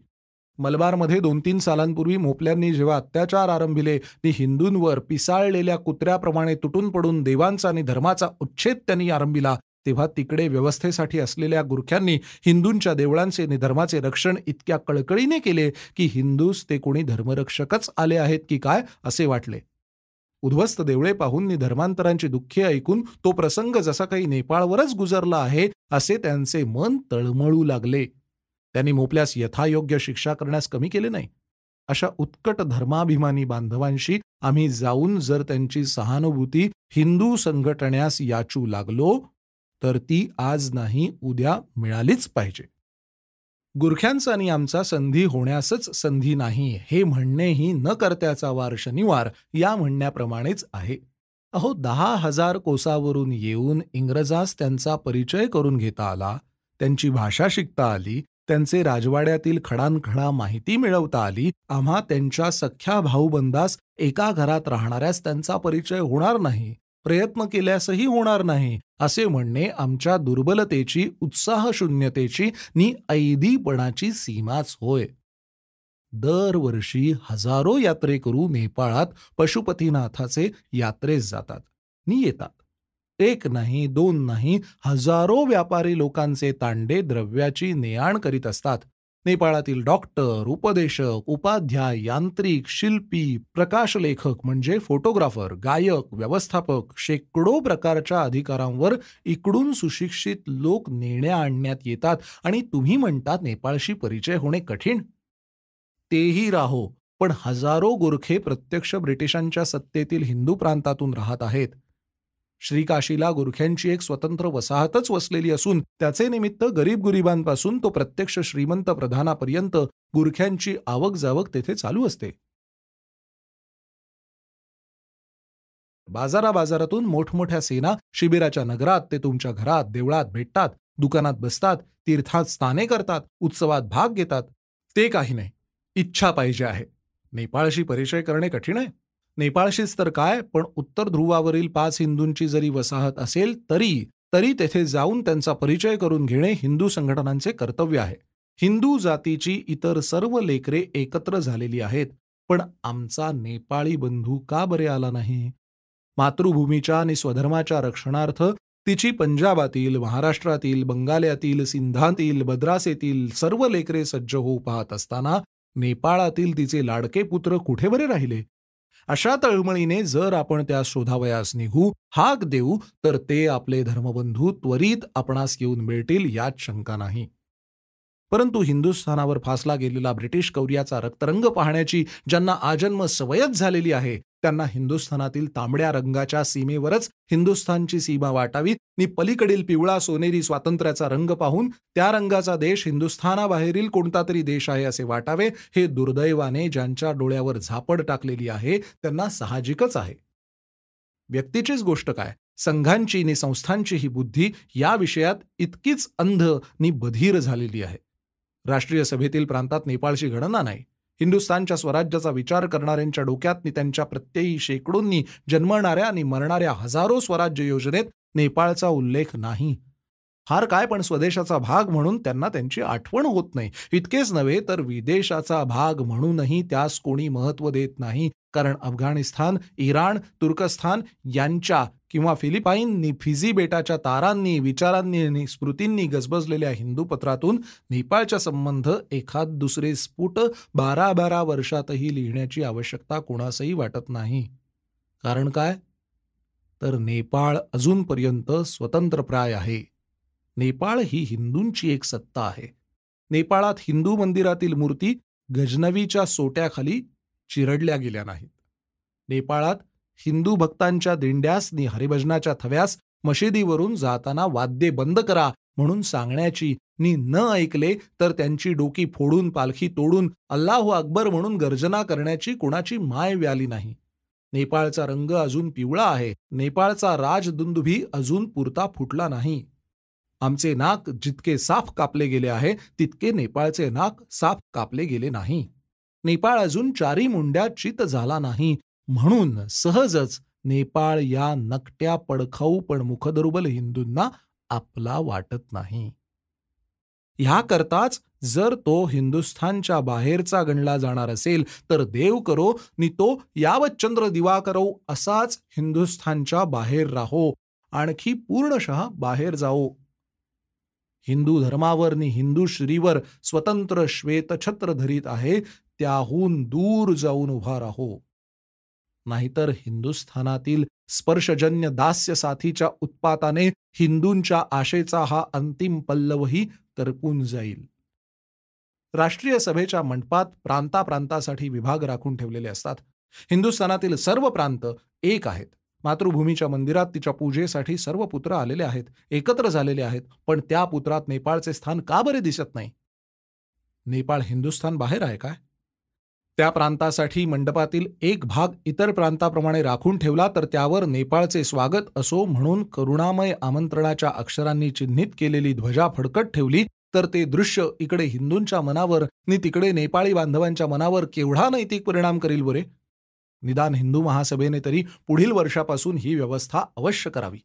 मलबारमध्ये 2-3 सालांपूर्वी मोपल्यांनी जेव्हा अत्याचार आरंभिले आणि हिंदूंवर पिसाळलेल्या कुत्र्याप्रमाणे तुटून पडून देवांचा आणि धर्माचा उच्छेद त्यांनी आरंभिला, तेव्हा तिकडे व्यवस्थेसाठी असलेल्या गुरख्यांनी हिंदूंच्या देवळांचे आणि धर्माचे रक्षण इतक्या कळकळीने केले की हिंदूस ते कोणी धर्मरक्षकच आले आहेत की काय असे वाटले. उद्ध्वस्त देवळे पाहून आणि धर्मांतरांची दुःखे ऐकून तो प्रसंग जसा काही नेपाळवरच गुजरला आहे असे त्यांचे मन तळमळू लागले. त्यांनी मोपल्यास यथायोग्य शिक्षा करण्यास कमी केले नाही. अशा उत्कट धर्माभिमानी बांधवांशी आम्ही जाऊन जर त्यांची सहानुभूती हिंदू संघटण्यास याचू लागलो तर ती आज नाही उद्या मिळालीच पाहिजे. गुरख्यांचा आणि आमचा संधी होण्यासच संधी नाही हे म्हणणेही न करत्याचा वार शनिवार या म्हणण्याप्रमाणेच आहे. अहो, 10,000 कोसावरून येऊन इंग्रजास त्यांचा परिचय करून घेता आला, त्यांची भाषा शिकता आली, त्यांचे राजवाड्यातील खडानखडा माहिती मिळवता आली. आम्हा त्यांच्या सख्या भाऊबंदास एका घरात राहणाऱ्यास त्यांचा परिचय होणार नाही, प्रयत्न केल्यासही होणार नाही असे म्हणणे आमच्या दुर्बलतेची, उत्साहशून्यतेची नि ऐदीपणाची सीमाच होय. दरवर्षी हजारो यात्रेकरू नेपाळात पशुपतीनाथाचे यात्रेस जातात नि येतात. एक नाही, दोन नाही, हजारो व्यापारी लोकांचे तांडे द्रव्याची ने-आण करीत असतात. नेपाळातील डॉक्टर, उपदेशक, उपाध्याय, यांत्रिक, शिल्पी, प्रकाशलेखक म्हणजे फोटोग्राफर, गायक, व्यवस्थापक, शेकडो प्रकारच्या अधिकारांवर इकडून सुशिक्षित लोक नेण्या आणण्यात येतात आणि तुम्ही म्हणतात नेपाळशी परिचय होणे कठीण. तेही राहो, पण हजारो गोरखे प्रत्यक्ष ब्रिटिशांच्या सत्तेतील हिंदू प्रांतातून राहत आहेत. श्रीकाशीला गुरख्यांची एक स्वतंत्र वसाहतच वसलेली असून त्याचे निमित्त गरीब गुरिबांपासून तो प्रत्यक्ष श्रीमंत प्रधानापर्यंत गुरख्यांची आवक जावक तेथे चालू असते. बाजारातून मोठमोठ्या सेना शिबिराच्या नगरात ते तुमच्या घरात, देवळात भेटतात, दुकानात बसतात, तीर्थात स्नाने करतात, उत्सवात भाग घेतात. ते काही नाही, इच्छा पाहिजे आहे. नेपाळशी परिचय करणे कठीण आहे. नेपाळशीच तर काय, पण उत्तर ध्रुवावरील 5 हिंदूंची जरी वसाहत असेल तरी तेथे जाऊन त्यांचा परिचय करून घेणे हिंदू संघटनांचे कर्तव्य आहे. हिंदू जातीची इतर सर्व लेकरे एकत्र झालेली आहेत, पण आमचा नेपाळी बंधू का बरे आला नाही? मातृभूमीच्या आणि स्वधर्माच्या रक्षणार्थ तिची पंजाबातील, महाराष्ट्रातील, बंगाल्यातील, सिंधातील, मद्रासेतील सर्व लेकरे सज्ज होऊ पाहत असताना नेपाळातील तिचे लाडके पुत्र कुठे बरे राहिले? अशा तळमळीने जर आपण त्या शोधावयास निघू, हाक देऊ, तर ते आपले धर्मबंधू त्वरित आपणास येऊन मिळतील यात शंका नाही. परंतु हिंदुस्थानावर फासला गेलेला ब्रिटिश कौर्याचा रक्तरंग पाहण्याची ज्यांना आजन्म सवयच झालेली आहे, त्यांना हिंदुस्थानातील तांबड्या रंगाच्या सीमेवरच हिंदुस्थानची सीमा वाटावी नि पलीकडील पिवळा सोनेरी स्वातंत्र्याचा रंग पाहून त्या रंगाचा देश हिंदुस्थानाबाहेरील कोणता तरी देश आहे असे वाटावे, हे दुर्दैवाने ज्यांच्या डोळ्यावर झापड टाकलेली आहे त्यांना साहजिकच आहे. व्यक्तीचीच गोष्ट काय, संघांची नि संस्थांची ही बुद्धी या विषयात इतकीच अंध नि बधीर झालेली आहे. राष्ट्रीय सभेतील प्रांतात नेपाळची गणना नाही. हिंदुस्थानच्या स्वराज्याचा विचार करणाऱ्यांच्या डोक्यात नि त्यांच्या प्रत्ययी शेकडोंनी जन्मणाऱ्या आणि मरणाऱ्या हजारो स्वराज्य योजनेत नेपाळचा उल्लेख नाही. फार काय, पण स्वदेशाचा भाग म्हणून त्यांना त्यांची आठवण होत नाही. इतकेच नव्हे तर विदेशाचा भाग म्हणूनही त्यास कोणी महत्त्व देत नाही. कारण अफगाणिस्तान, इराण, तुर्कस्तान यांच्या किंवा फिलिपाईन, फिजी बेटाच्या तारांनी, विचारांनी आणि स्मृतींनी गजबजलेल्या हिंदू पत्रातून नेपाळचा संबंध एखाद दुसरे स्फुट 12-12 वर्षातही लिहिण्याची आवश्यकता कोणासही वाटत नाही. कारण काय, तर नेपाळ अजूनपर्यंत स्वतंत्रप्राय आहे. नेपाळ ही हिंदूंची एक सत्ता आहे. नेपाळात हिंदू मंदिरातील मूर्ती गजनवीच्या सोट्याखाली चिरडल्या गेल्या नाहीत. नेपाळात हिंदू भक्तांच्या दिंड्यास नि हरिभजनाच्या थव्यास मशिदीवरून जाताना वाद्ये बंद करा म्हणून सांगण्याची नि न ऐकले तर त्यांची डोकी फोडून पालखी तोडून अल्लाहू अकबर म्हणून गर्जना करण्याची कुणाची माय व्याली नाही. नेपाळचा रंग अजून पिवळा आहे. नेपाळचा राजदुंदुभी अजून पुरता फुटला नाही. आमचे नाक जितके साफ कापले गेले आहे तितके नेपाळचे नाक साफ कापले गेले नाही. नेपाळ अजून चारी मुंड्या चित झाला नाही म्हणून सहजच नेपाळ या नकट्या पडखाऊ पण मुखदुर्बल हिंदूंना आपला वाटत नाही. ह्याकरताच जर तो हिंदुस्थानच्या बाहेरचा गणला जाणार असेल तर देव करो नि तो यावत चंद्र दिवा करो असाच हिंदुस्थानच्या बाहेर राहो, आणखी पूर्णशः बाहेर जाओ. हिंदू धर्मावर नि हिंदू श्रीवर स्वतंत्र श्वेतछत्र धरीत आहे त्याहून दूर जाऊन उभा राहो. नाहीतर हिंदुस्थानातील स्पर्शजन्य दास्य साथीच्या उत्पाताने हिंदूंच्या आशेचा हा अंतिम पल्लवही करपून जाईल. राष्ट्रीय सभेच्या मंडपात प्रांताप्रांतासाठी विभाग राखून ठेवलेले असतात. हिंदुस्थानातील सर्व प्रांत एक आहेत. मातृभूमीच्या मंदिरात तिच्या पूजेसाठी सर्व पुत्र आलेले आहेत, एकत्र झालेले आहेत. पण त्या पुत्रात नेपाळचे स्थान का बरे दिसत नाही? नेपाळ हिंदुस्थान बाहेर आहे काय? त्या प्रांतासाठी मंडपातील एक भाग इतर प्रांताप्रमाणे राखून ठेवला तर त्यावर नेपाळचे स्वागत असो म्हणून करुणामय आमंत्रणाच्या अक्षरांनी चिन्हित केलेली ध्वजा फडकत ठेवली तर ते दृश्य इकडे हिंदूंच्या मनावर नि तिकडे नेपाळी बांधवांच्या मनावर केवढा नैतिक परिणाम करील बरे? निदान हिंदू महासभेने तरी पुढील वर्षापासून ही व्यवस्था अवश्य करावी.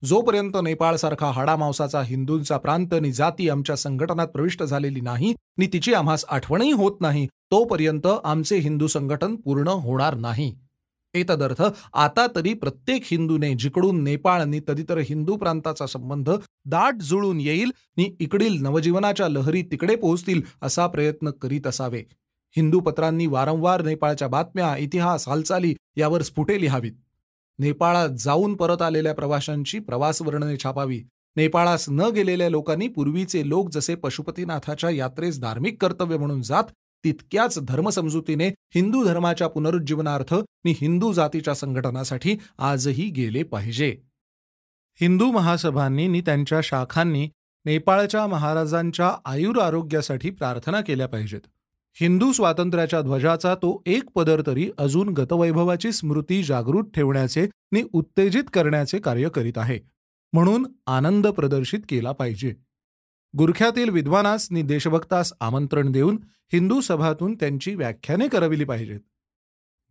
जोपर्यंत नेपाळसारखा हाडामांसाचा हिंदूंचा प्रांत नि जाती आमच्या संघटनात प्रविष्ट झालेली नाही नि तिची आम्हास आठवणही होत नाही तोपर्यंत आमचे हिंदू संघटन पूर्ण होणार नाही. एतदर्थ आता तरी प्रत्येक हिंदूने जिकडून नेपाळ नि तदितर हिंदू प्रांताचा संबंध दाट जुळून येईल नि इकडील नवजीवनाच्या लहरी तिकडे पोहोचतील असा प्रयत्न करीत असावे. हिंदू पत्रांनी वारंवार नेपाळच्या बातम्या, इतिहास, हालचाली यावर स्फुटे लिहावीत. नेपाळात जाऊन परत आलेल्या प्रवाशांची प्रवास वर्णने छापावी. नेपाळास न गेलेल्या लोकांनी पूर्वीचे लोक जसे पशुपतीनाथाच्या यात्रेस धार्मिक कर्तव्य म्हणून जात तितक्याच धर्मसमजुतीने हिंदू धर्माच्या पुनरुज्जीवनार्थ नि हिंदू जातीच्या संघटनासाठी आजही गेले पाहिजे. हिंदू महासभांनी नि त्यांच्या शाखांनी नेपाळच्या महाराजांच्या आयुर आरोग्यासाठी प्रार्थना केल्या पाहिजेत. हिंदू स्वातंत्र्याच्या ध्वजाचा तो एक पदर तरी अजून गतवैभवाची स्मृती जागृत ठेवण्याचे नि उत्तेजित करण्याचे कार्य करीत आहे म्हणून आनंद प्रदर्शित केला पाहिजे. गुरख्यातील विद्वानास नि देशभक्तास आमंत्रण देऊन हिंदू सभातून त्यांची व्याख्याने करविली पाहिजेत.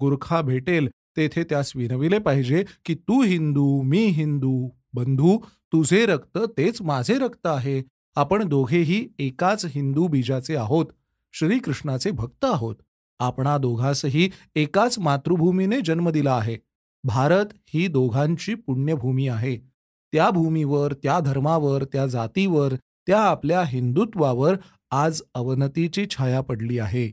गुरखा भेटेल तेथे त्यास विनविले पाहिजे की तू हिंदू, मी हिंदू, बंधू, तुझे रक्त तेच माझे रक्त आहे. आपण दोघेही एकाच हिंदू बीजाचे आहोत, श्रीकृष्णाचे भक्त आहोत. आपणा दोघांसही एकाच मातृभूमीने जन्म दिला आहे. भारत ही दोघांची पुण्यभूमी आहे. त्या भूमीवर, त्या धर्मावर, त्या जातीवर, त्या आपल्या हिंदुत्वावर आज अवनतीची छाया पडली आहे.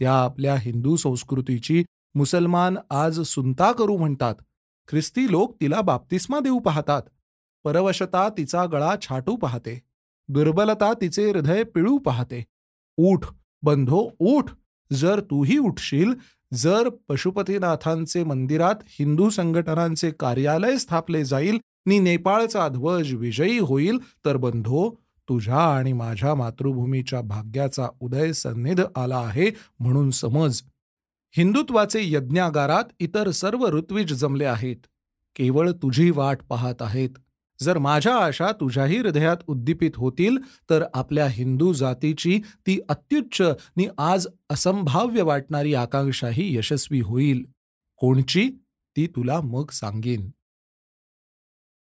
त्या आपल्या हिंदू संस्कृतीची मुसलमान आज सुनता करू म्हणतात. ख्रिस्ती लोक तिला बाप्तिस्मा देऊ पाहतात. परवशता तिचा गळा छाटू पाहते. दुर्बलता तिचे हृदय पिळू पाहते. उठ बंधो उठ. जर तूही उठशील, जर पशुपतीनाथांचे मंदिरात हिंदू संघटनांचे कार्यालय स्थापले जाईल नि नेपाळचा ध्वज विजयी होईल तर बंधो तुझ्या आणि माझ्या मातृभूमीच्या भाग्याचा उदय सन्निध आला आहे म्हणून समज. हिंदुत्वाचे यज्ञागारात इतर सर्व ऋत्विज जमले आहेत. केवळ तुझी वाट पाहत आहेत. जर माझ्या आशा तुझ्याही हृदयात उद्दीपित होतील तर आपल्या हिंदू जातीची ती अत्युच्च नि आज असंभाव्य वाटणारी आकांक्षाही यशस्वी होईल. कोणची ती तुला मग सांगेन.